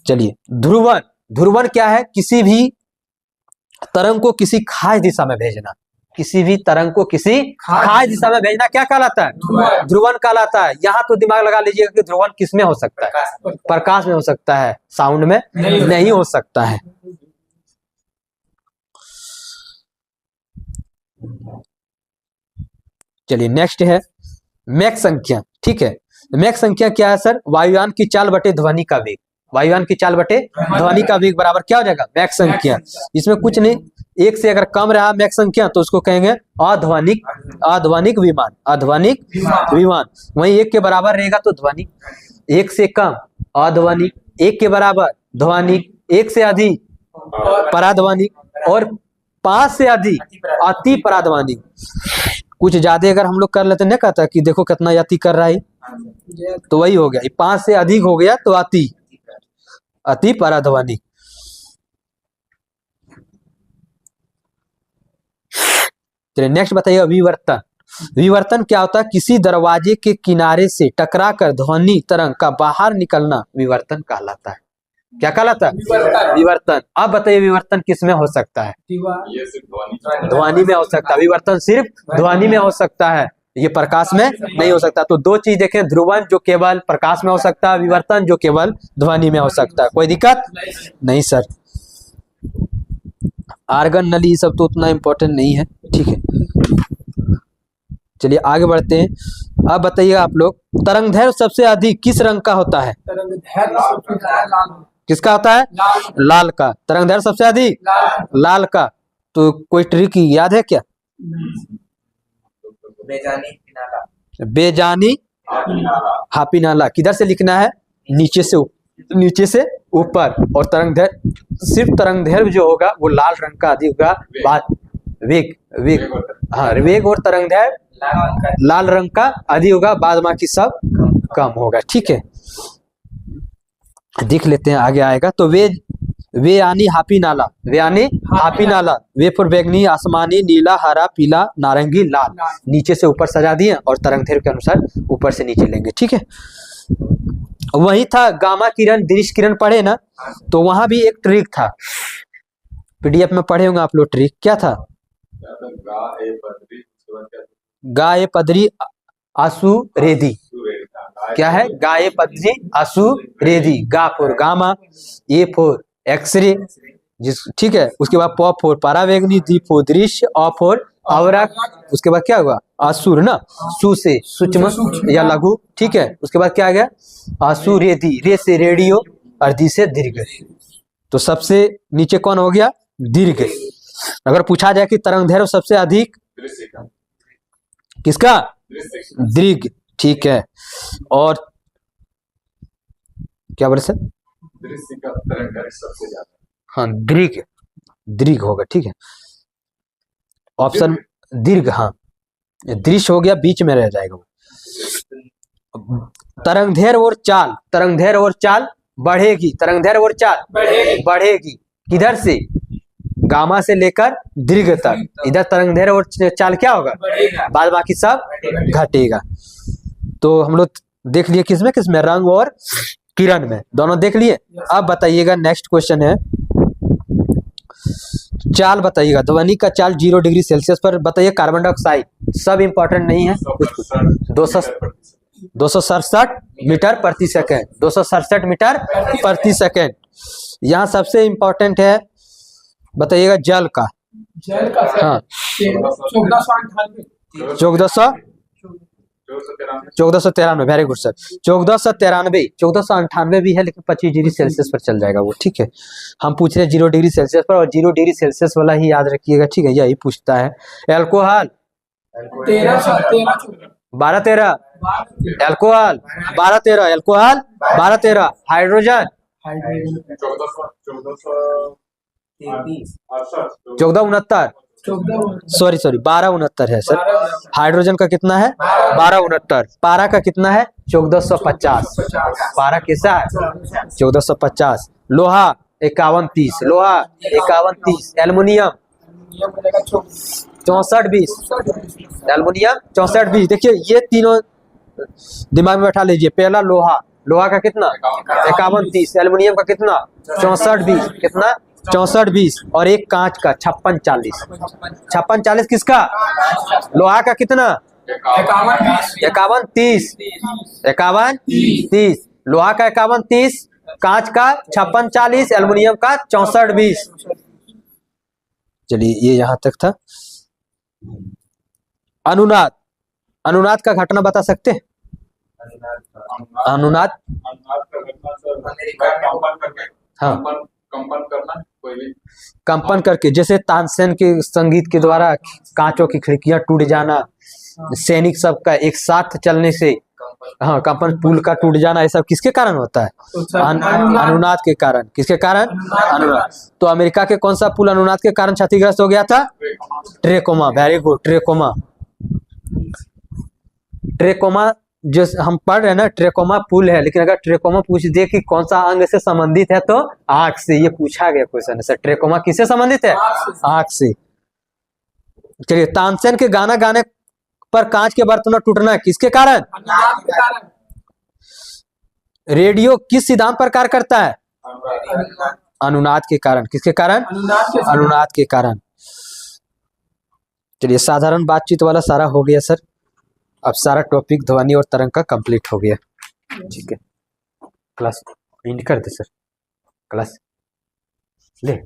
चलिए, ध्रुवन। ध्रुवन क्या है? किसी भी तरंग को किसी खास दिशा में भेजना। किसी भी तरंग को किसी खास दिशा में भेजना क्या कहलाता है? ध्रुवन। ध्रुवन कहलाता है। यहाँ तो दिमाग लगा लीजिएगा कि ध्रुवन किस में हो सकता है? प्रकाश में हो सकता है, साउंड में नहीं हो सकता है। चलिए नेक्स्ट है मैक संख्या। ठीक है, मैक संख्या क्या है सर? वायुयान की चाल बटे ध्वनि का वेग। वायुयान की चाल बटे ध्वनि का वेग बराबर क्या हो जाएगा? मैक संख्या। इसमें कुछ नहीं, एक से अगर कम रहा मैक संख्या तो उसको कहेंगे अध्वनिक विमान। अध्वनिक विमान। वहीं एक के बराबर रहेगा तो ध्वनिक, एक से कम अध्वनिक, एक के बराबर ध्वनिक, एक से अधिक पराध्वनिक और 5 से अधिक अति पराध्वनिक। कुछ ज्यादा अगर हम लोग कर लेते नहीं कहता कि देखो कितना अति कर रहा है, तो वही हो गया। 5 से अधिक हो गया तो अति पराध्वनिक। चलिए नेक्स्ट बताइए विवर्तन। विवर्तन क्या होता है? किसी दरवाजे के किनारे से टकराकर ध्वनि तरंग का बाहर निकलना विवर्तन कहलाता है। क्या कहलाता है? विवर्तन। अब बताइए विवर्तन किस में हो सकता है? ये सिर्फ ध्वनि ध्वनि में हो सकता है। विवर्तन सिर्फ ध्वनि में हो सकता है, ये प्रकाश में नहीं हो सकता। तो दो चीज देखें, ध्रुवन जो केवल प्रकाश में हो सकता है, विवर्तन जो केवल ध्वनि में हो सकता है। कोई दिक्कत नहीं सर। आर्गन नली सब तो उतना इम्पोर्टेंट नहीं है। ठीक है, चलिए आगे बढ़ते हैं। अब बताइएगा आप लोग, तरंगदैर्घ्य सबसे अधिक किस रंग का होता है? किसका होता है? लाल का। तरंगदैर्घ्य सबसे अधिक लाल का। तो कोई ट्रिक याद है क्या? बेजानी हापी नाला। किधर से लिखना है? नीचे से ऊपर। और तरंगदैर्घ्य, सिर्फ तरंगदैर्घ्य जो होगा वो लाल रंग का अधिक होगा। बात वेग हाँ, वेग और तरंगदैर्घ्य लाल रंग का अधिक होगा, बाद बाकी सब कम होगा। ठीक है, देख लेते हैं आगे आएगा। तो वे यानी हापी नाला, वे यानी हापी नाला। वे पर बैगनी, आसमानी, नीला, हरा, पीला, नारंगी, लाल। नीचे से ऊपर सजा दिए और तरंगदैर्घ्य के अनुसार ऊपर से नीचे लेंगे। ठीक है, वही था गामा किरण, दृश्य किरण पढ़े ना, तो वहां भी एक ट्रिक था। पीडीएफ में पढ़े होंगे आप लोग। ट्रिक क्या था? गाये पदरी आसू रेदी। क्या है? गाये पदरी आसू रेदी। गा फोर गामा, ए फोर एक्सरे, जिस ठीक है। उसके बाद प फोर परावैगनी, दी फोर दृश्य, अ फोर अवरक। उसके बाद क्या हुआ? असुर ना, सु से सूक्ष्म या लघु। ठीक है, उसके बाद क्या आ गया? आसू रेदी, रे से रेडियो और दी से दीर्घ। तो सबसे नीचे कौन हो गया? दीर्घ। अगर पूछा जाए कि तरंगदैर्घ्य सबसे अधिक किसका? दीर्घ। ठीक है, और क्या बोले सर? दृश्य का तरंगदैर्घ्य सबसे ज्यादा। हाँ, दीर्घ होगा। ठीक है, ऑप्शन दीर्घ। हाँ, दृश्य हो गया, बीच में रह जाएगा वो। तरंगदैर्घ्य और चाल बढ़ेगी। तरंगदैर्घ्य और चाल बढ़ेगी। किधर से? गामा से लेकर दीर्घ तक। इधर तरंगदैर्घ्य और चाल क्या होगा? बाद बाकी सब घटेगा। तो हम लोग देख लिए किसमें रंग और किरण में, दोनों देख लिए। अब बताइएगा नेक्स्ट क्वेश्चन है, चाल बताइएगा। ध्वनि का चाल 0 डिग्री सेल्सियस पर बताइए। कार्बन डाइऑक्साइड सब इंपॉर्टेंट नहीं है। 267 मीटर प्रति सेकेंड। 267 मीटर प्रति सेकेंड। यहाँ सबसे इंपॉर्टेंट है बताइएगा जल का। हाँ, 1493। Very good sir. 1493 भी है, लेकिन 25 डिग्री सेल्सियस पर चल जाएगा वो। ठीक है, हम पूछ रहे हैं 0 डिग्री सेल्सियस पर, और 0 डिग्री सेल्सियस वाला ही याद रखिएगा। ठीक है, यही पूछता है। Alcohol 12-13, alcohol 12-13, alcohol 12-13। Hydrogen 1469, sorry 1269 है सर। हाइड्रोजन का कितना है? 1269। पारा का कितना है? 1450। पारा कैसा है? 1450। लोहा 51-30, लोहा 51-30। Aluminium 64-20, aluminium 64-20। देखिए ये तीनों दिमाग में बैठा लीजिए। पहला लोहा का कितना? 51-30। एल्युमिनियम का कितना? 64-20। कितना? 64-20 और एक कांच का 56-40। 56-40 किसका? लोहा का कितना? 51-30। 51-30 लोहा का 51-30, कांच का 56-40, एल्युमिनियम का 64-20। चलिए ये यहां तक था। अनुनाद, अनुनाद का घटना बता सकते हैं? अनुनाद हाँ कंपन करना, कोई भी कंपन करके, जैसे तानसेन के संगीत के द्वारा कांचों की खिड़कियां टूट जाना, सैनिक सब का एक साथ चलने से हाँ कंपन, पुल का टूट जाना, ये सब किसके कारण होता है? अनुनाद के कारण। किसके कारण? अनुनाद। तो अमेरिका के कौन सा पुल अनुनाद के कारण क्षतिग्रस्त हो गया था? Trachoma. Very good, trachoma. Trachoma जो हम पढ़ रहे हैं ना, ट्रेकोमा पुल है, लेकिन अगर ट्रेकोमा पूछ दे कि कौन सा अंग से संबंधित है तो आंख से। ये पूछा गया क्वेश्चन है। ट्रेकोमा किससे संबंधित है? आंख से। चलिए, तानसेन के गाना गाने पर कांच के बर्तन टूटना किसके कारण? रेडियो किस सिद्धांत पर कार्य करता है? अनुनाद के कारण। किसके कारण? अनुनाद के कारण। चलिए, साधारण बातचीत वाला सारा हो गया सर। अब सारा टॉपिक ध्वनि और तरंग का कंप्लीट हो गया। ठीक है, क्लास एंड कर दे सर। क्लास ले।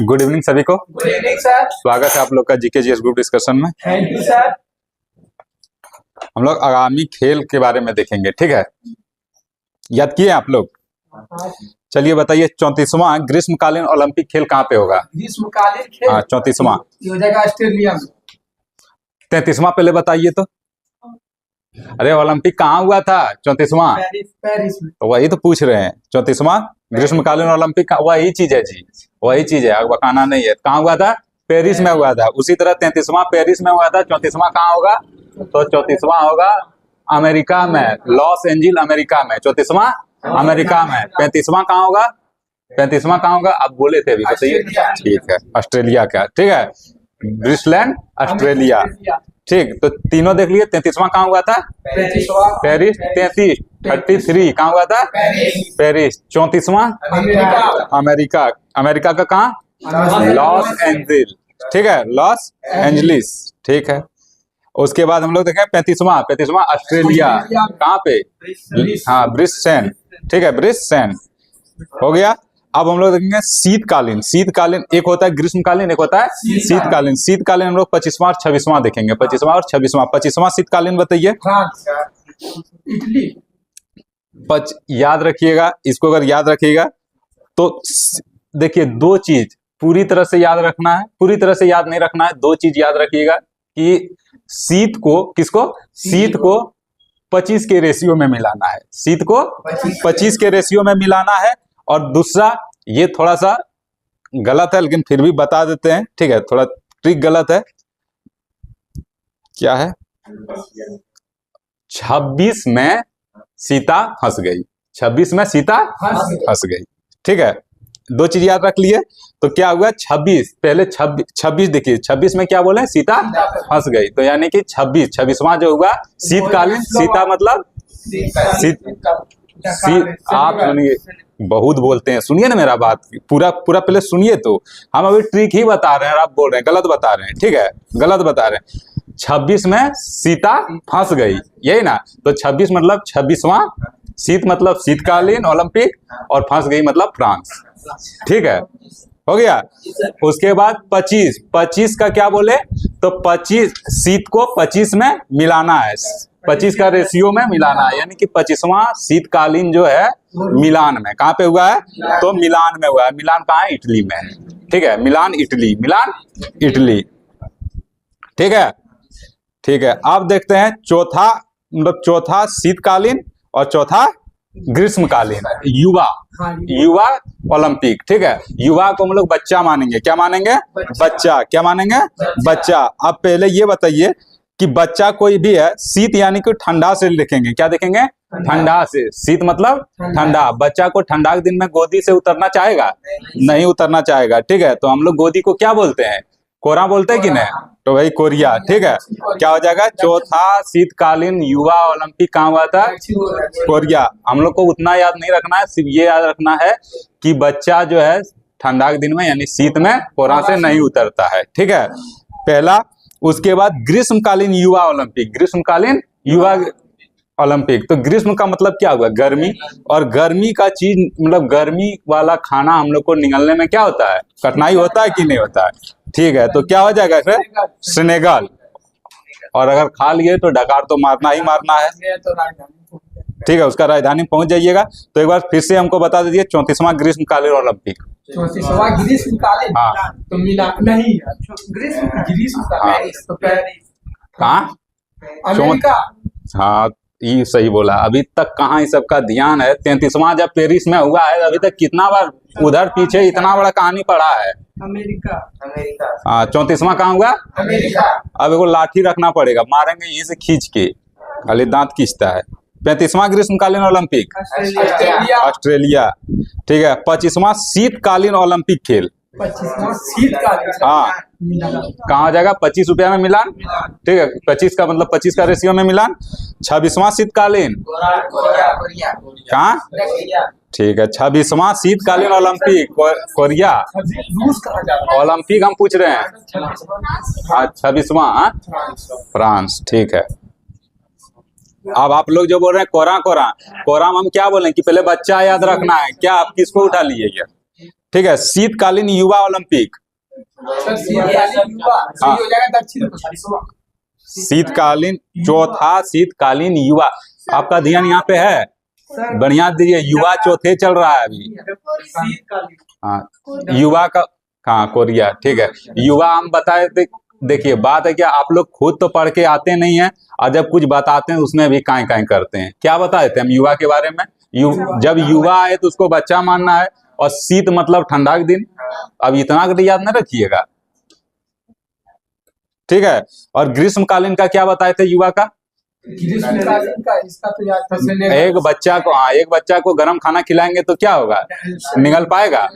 गुड इवनिंग सभी को। Good evening sir. स्वागत है आप लोग का जीके जीएस ग्रुप डिस्कशन में। Thank you sir. हम लोग आगामी खेल के बारे में देखेंगे, ठीक है? याद किए आप लोग? चलिए बताइए, 34वां ग्रीष्मकालीन ओलंपिक खेल कहाँ पे होगा? ग्रीष्मकालीन खेल? हाँ, 34वां। ये हो जाएगा ऑस्ट्रेलिया में। 33वां पहले बताइए तो। अरे ओलंपिक कहाँ हुआ था? 34वां। पेरिस में। तो वही तो पूछ रहे हैं। 34वां ग्रीष्मकालीन ओलंपिक वही चीज है जी, वही चीज है, बकाना नहीं है। कहाँ हुआ था? पेरिस में हुआ था। उसी तरह 33वां पेरिस में हुआ था। 34वां कहाँ होगा? तो 34वां होगा अमेरिका में, लॉस एंजिल अमेरिका में। 34वां अमेरिका में। 35वां कहाँ होगा? 35वां कहाँ होगा? आप बोले थे अभी, बताइए। ठीक है, ऑस्ट्रेलिया का। ठीक है, ब्रिसलैंड ऑस्ट्रेलिया। ठीक, तो तीनों देख लिए। 33वां कहाँ हुआ था? पेरिस। 33 कहाँ हुआ था? पेरिस। 34वां अमेरिका। अमेरिका का कहाँ? Loss angel. ठीक है, लॉस एंजलिस। ठीक है, उसके बाद हम लोग देखें 35वां ऑस्ट्रेलिया। कहाँ पे? हाँ, ब्रिस्बेन। ठीक है, ब्रिस्बेन हो गया। अब हम लोग देखेंगे शीतकालीन। शीतकालीन एक होता है ग्रीष्मकालीन, एक होता है शीतकालीन। शीतकालीन हम लोग 25वां और 26वां देखेंगे। 25वां और 26वां। 25वां शीतकालीन बताइए। इटली। याद रखिएगा इसको, अगर याद रखिएगा तो देखिए, दो चीज पूरी तरह से याद रखना है, पूरी तरह से याद नहीं रखना है। दो चीज याद रखिएगा कि शीत को, किसको? शीत को 25 के रेशियो में मिलाना है। शीत को 25 के रेशियो में मिलाना है। और दूसरा, ये थोड़ा सा गलत है लेकिन फिर भी बता देते हैं, ठीक है? थोड़ा ट्रिक गलत है। क्या है? 26 में सीता फंस गई। 26 में सीता फंस गई। ठीक है, दो चीज याद रख लिए। तो क्या हुआ? 26 पहले 26 देखिए, 26 में क्या बोले? सीता फंस गई। तो यानी कि 26वां जो हुआ शीतकालीन। सीता मतलब आप सुनिए, बहुत बोलते हैं, सुनिए ना मेरा बात पूरा पहले सुनिए। तो हम अभी ट्रिक ही बता रहे हैं और आप बोल रहे हैं गलत बता रहे हैं। ठीक है, गलत बता रहे हैं। 26 में सीता फंस गई, यही ना? तो 26 मतलब 26वां, शीत मतलब शीतकालीन ओलंपिक, और फंस गई मतलब फ्रांस। ठीक है, हो गया। उसके बाद 25 का क्या बोले? तो 25 शीत को 25 में मिलाना है। 25 का रेशियो में मिलाना है, यानी कि 25वां शीतकालीन जो है मिलान में। कहाँ पे हुआ है? तो मिलान में हुआ है। मिलान कहाँ है? इटली में है। ठीक है, मिलान इटली। Milan Italy. ठीक है, ठीक है। अब देखते हैं चौथा, मतलब चौथा शीतकालीन और चौथा ग्रीष्मकालीन युवा हाँ, युवा ओलंपिक, ठीक है। युवा को हम लोग बच्चा मानेंगे, क्या मानेंगे? बच्चा। क्या मानेंगे? बच्चा। अब पहले ये बताइए कि बच्चा कोई भी है, शीत यानी कि ठंडा से लिखेंगे, क्या देखेंगे? ठंडा से। शीत मतलब ठंडा। बच्चा को ठंडा के दिन में गोदी से उतरना चाहेगा? नहीं उतरना चाहेगा, ठीक है। तो हम लोग गोदी को क्या बोलते हैं? कोरा बोलते हैं कि नहीं? तो भाई कोरिया, ठीक है। क्या हो जाएगा? चौथा शीतकालीन युवा ओलंपिक कहाँ हुआ था? कोरिया। हम लोग को उतना याद नहीं रखना है, सिर्फ ये याद रखना है कि बच्चा जो है ठंडा के दिन में यानी शीत में कोरा से नहीं उतरता है, ठीक है। पहला। उसके बाद ग्रीष्मकालीन युवा ओलंपिक। ग्रीष्मकालीन युवा ओलंपिक, तो ग्रीष्म का मतलब क्या हुआ? गर्मी। और गर्मी का चीज मतलब गर्मी वाला खाना हम लोग को निगलने में क्या होता है? कठिनाई होता है कि नहीं होता है? ठीक है। तो क्या हो जाएगा फिर? सेनेगल। और अगर खा लिए तो डकार तो मारना ही मारना है, ठीक है। उसका राजधानी पहुंच जाइएगा। तो एक बार फिर से हमको बता दीजिए 34वां ग्रीष्मकालीन ओलंपिक। 34वां ग्रीष्मकालीन। हाँ। तो मिला नहीं, ग्रीष्मकालीन तो पेरिस। कहाँ? अमेरिका। हाँ, ये सही बोला। अभी तक कहाँ इस सबका ध्यान है? 33वां जब पेरिस में हुआ है, अभी तक कितना बार उधर पीछे इतना बड़ा कहानी पड़ा है। अमेरिका। हाँ, 34वां कहाँ हुआ? अमेरिका। अब एगो लाठी रखना पड़ेगा, मारेंगे यहीं से खींच के, खाली दांत खींचता है। 35वां ग्रीष्मकालीन ओलंपिक ऑस्ट्रेलिया, ठीक है। 25वां शीतकालीन ओलंपिक खेल 25वां शीतकालीन। हाँ, कहाँ हो जाएगा? 25 रुपया में मिलान, ठीक है। 25 का मतलब 25 का रेशियो में मिलान। 26वां शीतकालीन कहाँ? ठीक है। 26वां शीतकालीन ओलंपिक कोरिया। रूस कहाँ जाता है? ओलंपिक हम पूछ रहे हैं। हाँ, 26वां फ्रांस, ठीक है। अब आप लोग जो बोल रहे हैं कोरा कोरा कोरा में हम क्या बोलें कि पहले बच्चा याद रखना है। क्या आप किसको उठा लीजिए? ठीक है। शीतकालीन युवा ओलंपिक। शीतकालीन युवा सही हो जाएगा। दक्षिण शीतकालीन चौथा शीतकालीन युवा। आपका ध्यान यहाँ पे है? बढ़िया दीजिए। युवा चौथे चल रहा है अभी। हाँ, युवा का हाँ कोरिया, ठीक है। युवा हम बताए थे। देखिए बात है क्या, आप लोग खुद तो पढ़ के आते नहीं है और जब कुछ बताते हैं उसमें भी काई काई करते हैं। क्या बताए थे हम युवा के बारे में? जब युवा आए तो उसको बच्चा मानना है, और शीत मतलब ठंडा के दिन। अब इतना तो याद न रखिएगा, ठीक है। और ग्रीष्मकालीन का क्या बताए थे युवा का? ग्रीष्मकालीन का इसका तो याद था। एक बच्चा को हाँ, एक बच्चा को गर्म खाना खिलाएंगे तो क्या होगा? निगल पाएगा।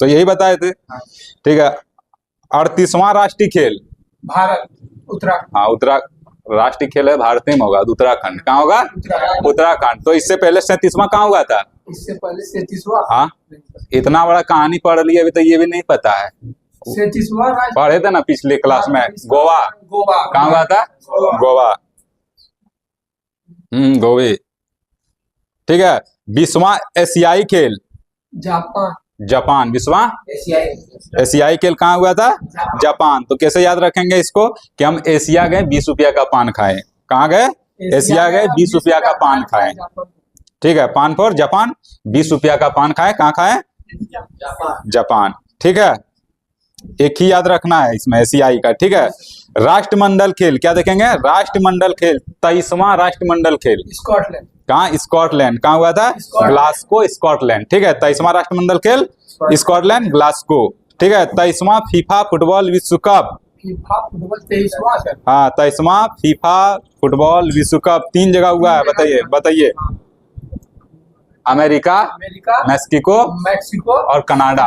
तो यही बताए थे, ठीक है। 38वां राष्ट्रीय खेल भारत उत्तराखंड। हाँ, राष्ट्रीय खेल है भारतीय में होगा, उत्तराखंड। कहाँ होगा? उत्तराखंड। तो इससे पहले 37वां कहाँ हुआ था? इससे पहले 37वां। हाँ, इतना बड़ा कहानी पढ़ लिए अभी तो ये भी नहीं पता है। 37वां पढ़े थे ना पिछले क्लास में। गोवा। गोवा कहाँ हुआ था? गोवा। गोवे, ठीक है। 20वां एशियाई खेल जापान। जापान। 20वां एशियाई खेल कहाँ हुआ था? जापान। तो कैसे याद रखेंगे इसको कि हम एशिया गए 20 रुपया का पान खाए। कहाँ गए? एशिया गए 20 रुपया का पान खाए, ठीक है। पान फॉर जापान, 20 रुपया का पान खाए। कहाँ खाए? जापान, ठीक है। एक ही याद रखना है इसमें एशियाई का, ठीक है। राष्ट्रमंडल खेल क्या देखेंगे? राष्ट्रमंडल खेल 23वां राष्ट्रमंडल खेल स्कॉटलैंड। कहाँ? स्कॉटलैंड। कहाँ हुआ था? ग्लासगो, स्कॉटलैंड, ठीक है। 23वां राष्ट्रमंडल खेल स्कॉटलैंड, ग्लासगो, ठीक है। 23वां फीफा फुटबॉल विश्व कप। फीफा फुटबॉल 23वां सर। हाँ, 23वां फीफा फुटबॉल विश्व कप 3 जगह हुआ है। बताइए। अमेरिका, मैक्सिको और कनाडा,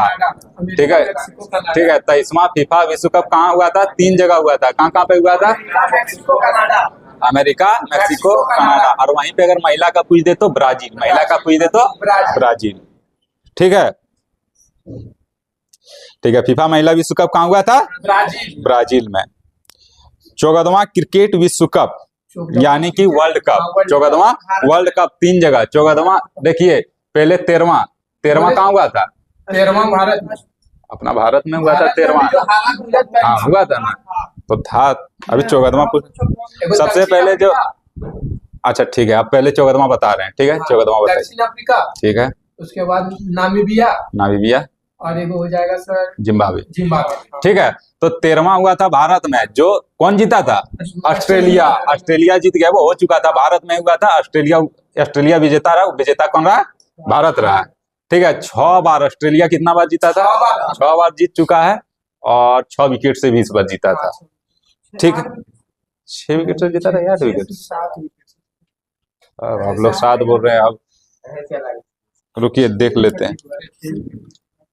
ठीक है। 23वां फीफा विश्व कप कहाँ हुआ था? 3 जगह हुआ था। कहाँ पे हुआ था? America, Mexico, Canada. और वहीं पे अगर महिला का पूछ दे तो ब्राजील। महिला का पूछ दे तो ब्राजील, ठीक है। ठीक है। फीफा महिला विश्व कप कहाँ हुआ था? ब्राजील में। 14वां क्रिकेट विश्व कप यानी कि वर्ल्ड कप। 14वां वर्ल्ड कप 3 जगह। 14वां देखिए पहले 13वां कहाँ हुआ था? 13वां भारत में। अपना भारत में हुआ था 13वां। हाँ, हुआ था ना, तो था। अभी 14वां सबसे पहले जो अच्छा, ठीक है। आप पहले 14वां बता रहे हैं, ठीक है। 14वां बताइए। दक्षिण अफ्रीका, ठीक है। उसके बाद नामीबिया और एक हो जाएगा सर जिम्बाब्वे, ठीक है। तो 13वां हुआ था भारत में। जो कौन जीता था? ऑस्ट्रेलिया जीत गया। वो हो चुका था, भारत में हुआ था। ऑस्ट्रेलिया ऑस्ट्रेलिया विजेता रहा, विजेता कौन रहा? भारत रहा। ठीक है, 6 बार ऑस्ट्रेलिया कितना बार जीता था? 6 बार जीत चुका है और 6 विकेट से भी इस बार जीता था। ठीक है, 6 विकेट से जीता था या 8 विकेट? अब आप लोग 7 बोल रहे हैं। अब रुकिए देख लेते हैं,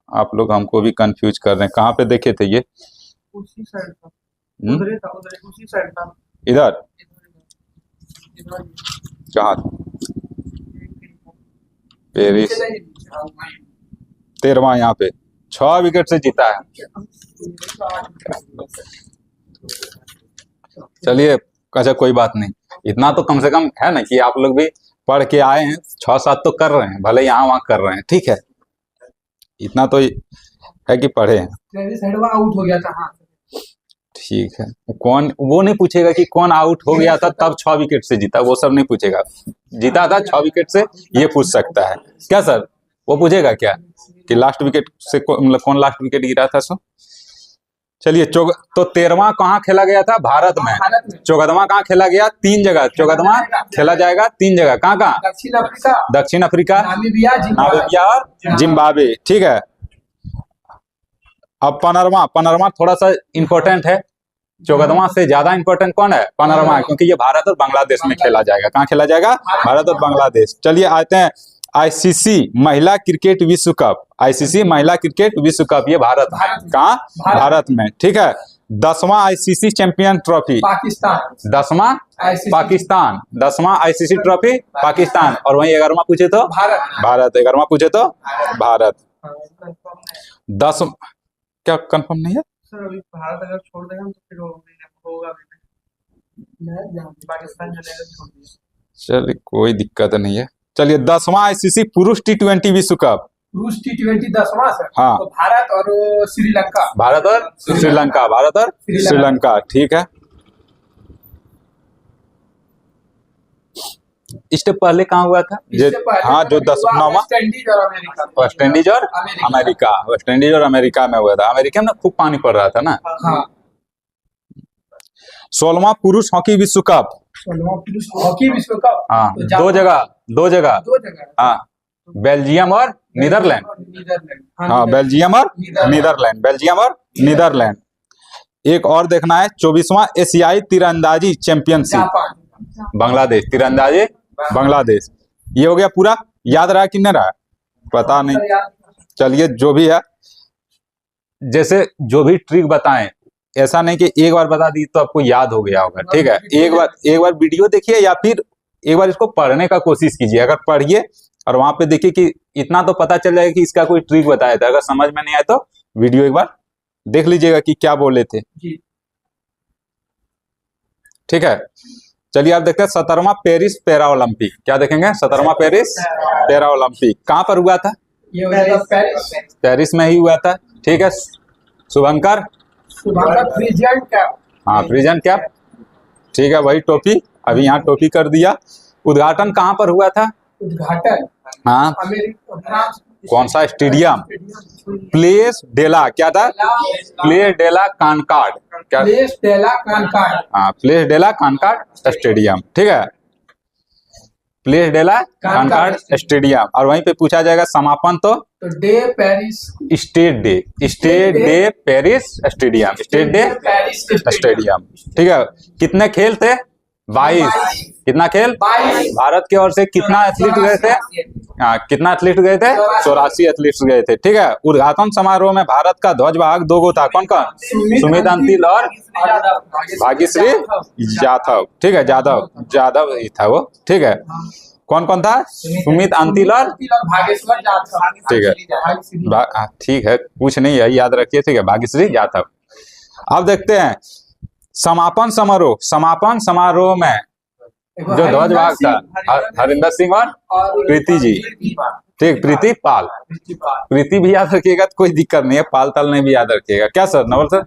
आप लोग हमको भी कंफ्यूज कर रहे हैं। कहाँ पे देखे थे ये? उसी साइड था, हम्म? उधर था, उसी साइड था, इधर कहाँ? पेरिस 13वां यहाँ पे 6 विकेट से जीता है। चलिए अच्छा कोई बात नहीं, इतना तो कम से कम है ना कि आप लोग भी पढ़ के आए हैं, 6-7 तो कर रहे हैं, भले यहाँ वहाँ कर रहे हैं। ठीक है, इतना तो है कि पढ़े हैं। आउट हो गया था। हाँ ठीक है, कौन वो नहीं पूछेगा कि कौन आउट हो गया था तब 6 विकेट से जीता, वो सब नहीं पूछेगा। जीता था 6 विकेट से, ये पूछ सकता है क्या सर? वो पूछेगा क्या कि लास्ट विकेट से मतलब कौन लास्ट विकेट गिरा था? सो चलिए तो 13वां कहाँ खेला गया था? भारत में। 14वां कहाँ खेला गया? 3 जगह 14वां खेला जाएगा, 3 जगह। कहाँ कहाँ? दक्षिण अफ्रीका, नामीबिया और जिम्बाब्वे। ठीक है, अब 15वां थोड़ा सा इंपॉर्टेंट है, 14वां से ज्यादा इंपॉर्टेंट कौन है? 15वां, क्योंकि ये भारत और बांग्लादेश में खेला जाएगा। कहाँ खेला जाएगा? भारत और बांग्लादेश। चलिए आते हैं आईसीसी महिला क्रिकेट विश्व कप। आईसीसी महिला क्रिकेट विश्व कप ये भारत में। कहाँ? भारत में। ठीक है, 10वां आईसीसी चैंपियन ट्रॉफी पाकिस्तान, 10वां पाकिस्तान, 10वां आईसीसी ट्रॉफी पाकिस्तान। और वहीं 11वां पूछे तो भारत, 11वां पूछे तो भारत। 10 क्या कंफर्म नहीं है सर? अभी भारत अगर छोड़ देगा तो फिर होगा पाकिस्तान चलेगा, छोड़ दिया। चलिए कोई दिक्कत नहीं है। चलिए 10वां आईसीसी पुरुष T20 विश्व कप। रूस T20 10वां सर। हाँ। तो भारत और श्रीलंका, भारत और श्रीलंका, भारत और श्रीलंका। ठीक है, इससे पहले कहाँ हुआ था? हाँ, जो 10वां वेस्ट इंडीज और अमेरिका, वेस्ट इंडीज और अमेरिका, वेस्ट इंडीज और अमेरिका में हुआ था। अमेरिका में खूब पानी पड़ रहा था ना। हाँ। 16वां पुरुष हॉकी विश्व कप। 16वां पुरुष हॉकी विश्व कप। हाँ, तो 2 जगह। हाँ, बेल्जियम और नीदरलैंड। हाँ, बेल्जियम और नीदरलैंड, बेल्जियम और नीदरलैंड। एक और देखना है, 24वां एशियाई तीरंदाजी चैंपियनशिप बांग्लादेश, तीरंदाजी बांग्लादेश। ये हो गया पूरा। याद रहा कि नहीं रहा? पता नहीं। चलिए जो भी है, जैसे जो भी ट्रिक बताएं, ऐसा नहीं कि एक बार बता दी तो आपको याद हो गया होगा। ठीक है, एक बार वीडियो देखिए या फिर एक बार इसको पढ़ने का कोशिश कीजिए। अगर पढ़िए और वहां पे देखिए कि इतना तो पता चल जाएगा कि इसका कोई ट्रिक बताया था। अगर समझ में नहीं आए तो वीडियो एक बार देख लीजिएगा कि क्या बोले थे। ठीक है, चलिए आप देखते हैं 17वां पेरिस पैरा ओलंपिक। क्या देखेंगे? 17वां पेरिस पैरा ओलंपिक कहाँ पर हुआ था? पेरिस में ही हुआ था। ठीक है, शुभंकर फ्रीजियन कैप। हाँ, फ्रीजियन कैप। ठीक है, वही टोपी, अभी यहाँ टोपी कर दिया। उद्घाटन कहाँ पर हुआ था? उद्घाटन हाँ, फ्रांस। कौन सा स्टेडियम? प्लेस डेला, क्या था? प्लेस डेला कॉनकॉर्ड। क्या? प्लेस डेला कॉनकॉर्ड। हाँ, प्लेस डेला कॉनकॉर्ड स्टेडियम। ठीक है, प्लेस डेला कॉनकॉर्ड स्टेडियम। और वहीं पे पूछा जाएगा समापन तो day Paris, state day Paris stadium, state day Paris stadium. ठीक है, कितने खेल थे? 22। कितना खेल? 22। भारत की ओर से कितना एथलीट गए थे? हाँ, कितना एथलीट गए थे? 84 एथलीट गए थे। ठीक है, उद्घाटन समारोह में भारत का ध्वजवाहक 2 गो था। कौन कौन? सुमित अंतिल और भाग्यश्री यादव। ठीक है, जाधव ही था वो। ठीक है, कौन कौन था? सुमित अंतिल और भागेश्वर यादव। ठीक है, ठीक है, कुछ नहीं है, याद रखिए। ठीक है, भाग्यश्री यादव। अब देखते हैं समापन समारोह में जो ध्वजवाहक था हरिंदर सिंह और प्रीति जी। ठीक, प्रीति पाल। प्रीति भी याद रखिएगा तो कोई दिक्कत नहीं है, पाल ताल नहीं भी याद रखिएगा। क्या सर, नवल सर,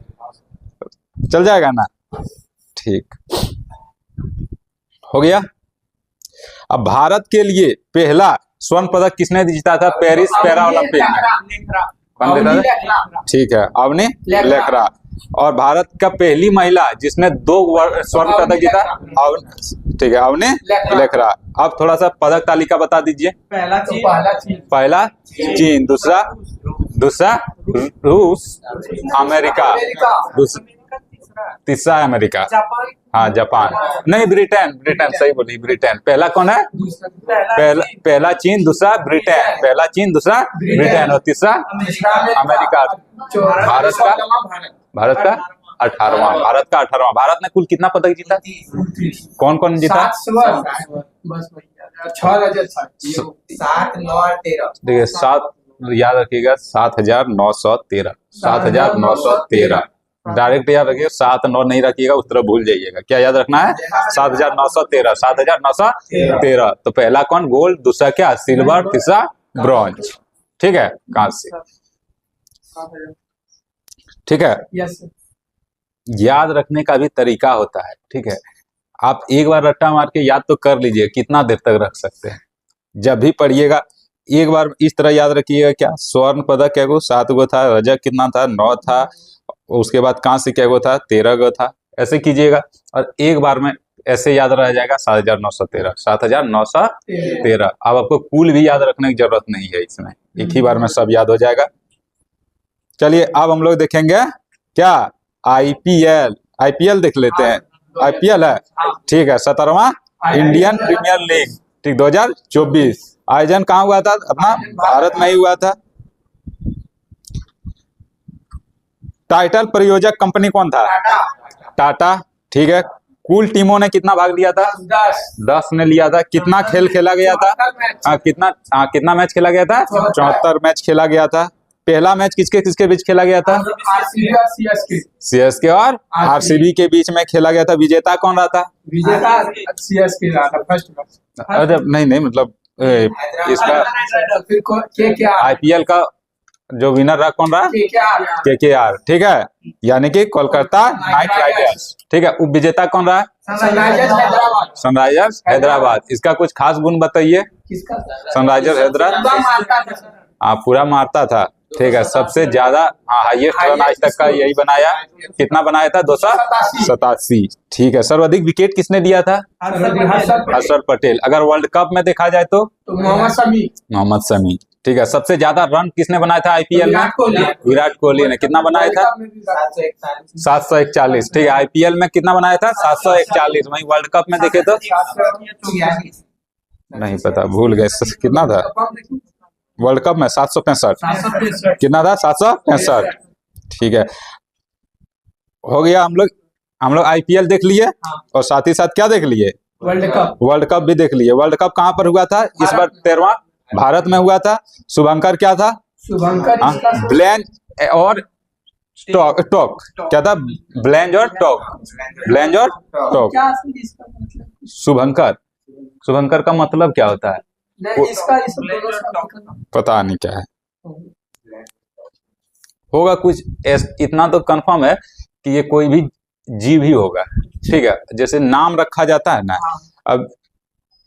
चल जाएगा ना? ठीक हो गया। अब भारत के लिए पहला स्वर्ण पदक किसने जीता था पेरिस पैरा ओलंपिक में? ठीक है, अवनी लेखरा। और भारत का पहली महिला जिसने 2 स्वर्ण पदक जीता, ठीक है, अवनी लेखरा। अब थोड़ा सा पदक तालिका बता दीजिए। पहला चीन, पहला चीन, दूसरा रूस, अमेरिका, तीसरा अमेरिका, हाँ जापान, नहीं ब्रिटेन सही बोली, ब्रिटेन। पहला कौन है? पहला चीन, दूसरा ब्रिटेन, पहला चीन, दूसरा ब्रिटेन और तीसरा अमेरिका। भारत का 18वां, भारत ने कुल कितना पदक जीता? कौन कौन जीता? देखिए 7, याद रखिएगा 7,913, 7,913 डायरेक्ट याद रखिएगा, 7 9 नहीं रखिएगा, उस तरह भूल जाइएगा। क्या याद रखना है? 7,913, 7,913। तो पहला कौन? गोल्ड, दूसरा क्या? सिल्वर, तीसरा ब्रॉन्ज, ठीक है, कांस्य, ठीक है। याद रखने का भी तरीका होता है, ठीक है। आप एक बार रट्टा मार के याद तो कर लीजिए, कितना देर तक रख सकते हैं। जब भी पढ़िएगा एक बार इस तरह याद रखिएगा, क्या स्वर्ण पदक क्या गो? 7 गो था, रजत कितना था? 9 था, उसके बाद कांस्य क्या गो था? 13 गो था। ऐसे कीजिएगा और एक बार में ऐसे याद रह जाएगा 7,913, 7,913। अब आपको कुल भी याद रखने की जरूरत नहीं है, इसमें एक ही बार में सब याद हो जाएगा। चलिए अब हम लोग देखेंगे क्या? आईपीएल देख लेते हैं। आईपीएल है, ठीक है, 17वां इंडियन प्रीमियर लीग, ठीक, 2024। आयोजन कहाँ हुआ था? अपना भारत में ही हुआ था। टाइटल प्रायोजक कंपनी कौन था? टाटा, ठीक है। कुल टीमों ने कितना भाग लिया था? 10 ने लिया था। कितना खेल खेला गया था? कितना मैच खेला गया था? 74 मैच खेला गया था। पहला मैच किसके किसके बीच खेला गया था? सीएसके और आरसीबी के बीच में खेला गया था। विजेता कौन रहा था? विजेता सीएसके रहा था फर्स्ट मैच। अरे नहीं मतलब इसका आईपीएल का जो विनर रहा कौन रहा? केकेआर, ठीक है, यानी कि कोलकाता नाइट राइडर्स, ठीक है। उप विजेता कौन रहा? सनराइजर्स हैदराबाद। इसका कुछ खास गुण बताइए। सनराइजर्स हैदराबाद पूरा मारता था, ठीक है। सबसे ज्यादा हाईएस्ट रन आज तक का यही बनाया। कितना बनाया था? 287, ठीक है। सर्वाधिक विकेट किसने लिया था? हर्षद पटेल। अगर वर्ल्ड कप में देखा जाए तो मोहम्मद शमी, ठीक है। सबसे ज्यादा रन किसने बनाया था आईपीएल में? विराट कोहली ने। कितना बनाया था? 741, ठीक है। आईपीएल में कितना बनाया था? 741। वहीं वर्ल्ड कप में देखे तो नहीं पता, भूल गए कितना था वर्ल्ड कप में। 765। कितना था? 765, ठीक है। हो गया। हम लोग आईपीएल देख लिए और साथ ही साथ क्या देख लिए? वर्ल्ड कप भी देख लिए। वर्ल्ड कप कहाँ पर हुआ था? इस बार 13वां भारत में हुआ था। शुभंकर क्या था? ब्लेंज और टॉक क्या था? ब्लेंज और टॉक। शुभंकर का मतलब क्या होता है? पता नहीं क्या है, होगा कुछ इतना तो कंफर्म है कि ये कोई भी जीव ही होगा, ठीक है। जैसे नाम रखा जाता है ना। अब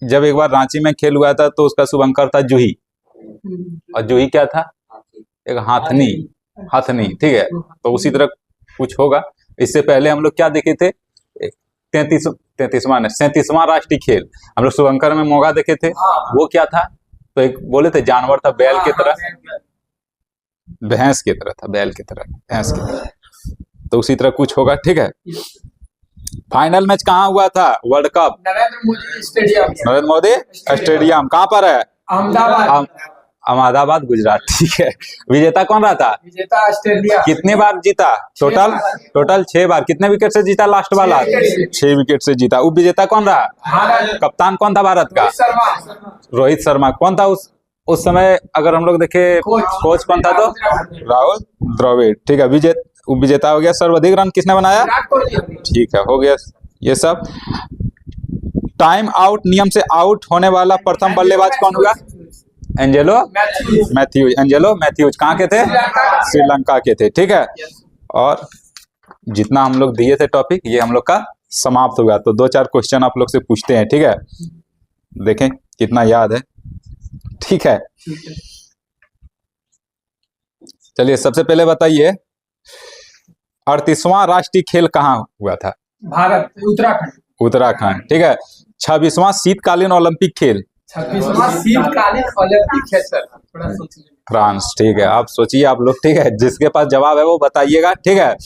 जब एक बार रांची में खेल हुआ था तो उसका शुभंकर था जूही, और जूही क्या था? एक हाथनी, ठीक है। तो उसी तरह कुछ होगा। इससे पहले हम लोग क्या देखे थे? 37वां राष्ट्रीय खेल हम लोग शुभंकर में मोगा देखे थे। वो क्या था? तो एक बोले थे जानवर था, बैल की तरह, भैंस की तरह था, बैल की तरह, भैंस की तरह। तो उसी तरह कुछ होगा, ठीक है। फाइनल मैच कहाँ हुआ था? World cup Narendra Modi stadium. कहाँ पर है? अहमदाबाद, गुजरात, ठीक है। विजेता कौन रहा था? विजेता ऑस्ट्रेलिया। कितने बार जीता? टोटल 6 बार। कितने विकेट से जीता लास्ट वाला? 6 विकेट से जीता। उप विजेता कौन रहा? कप्तान कौन था भारत का? रोहित शर्मा। कौन था उस समय? अगर हम लोग देखे कोच कौन था तो राहुल द्रविड़, ठीक है। उप विजेता हो गया। सर्वाधिक रन किसने बनाया? ठीक है, हो गया ये सब। टाइम आउट नियम से आउट होने वाला प्रथम बल्लेबाज कौन हुआ? एंजेलो मैथ्यूज। कहाँ के थे? श्रीलंका के थे, ठीक है। और जितना हम लोग दिए थे टॉपिक, ये हम लोग का समाप्त हुआ। तो 2-4 क्वेश्चन आप लोग से पूछते हैं, ठीक है। देखें कितना याद है, ठीक है। चलिए सबसे पहले बताइए 38वां राष्ट्रीय खेल कहाँ हुआ था? भारत, उत्तराखंड, ठीक है। 26वां शीतकालीन ओलंपिक खेल 26वां शीतकालीन ओलंपिक है सर, थोड़ा सोच लीजिए। फ्रांस। ठीक है, आप सोचिए आप लोग, ठीक है, जिसके पास जवाब है वो बताइएगा, ठीक है।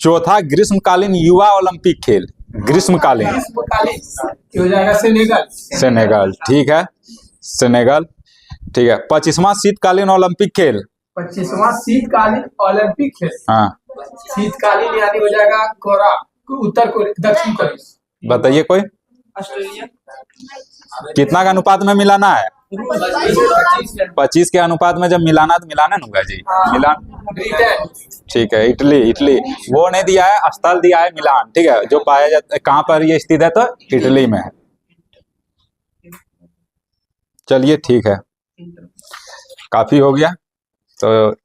चौथा ग्रीष्मकालीन युवा ओलंपिक खेल, ग्रीष्मकालीन, ग्रीष्मकालीन ये हो जाएगा सेनेगल। सेनेगल, ठीक है, सेनेगल, ठीक है। 25वां शीतकालीन ओलंपिक खेल, 25वां शीतकालीन ओलंपिक खेल, हाँ शीतकालीन यानी हो जाएगा कोरा, उत्तर कोरिया, दक्षिण कोरिया। बताइए कोई, कितना का अनुपात में मिलाना है? 25 के अनुपात में जब मिलाना तो मिलाना होगा जी, मिलान, ब्रिटेन, ठीक है। इटली, इटली वो नहीं दिया है, स्थल दिया है मिलान, ठीक है, जो पाया जाता है कहाँ पर ये स्थित है, तो इटली में है। चलिए ठीक है, काफी हो गया, तो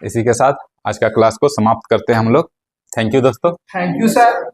इसी के साथ आज का क्लास को समाप्त करते हैं हम लोग। थैंक यू दोस्तों। Thank you sir.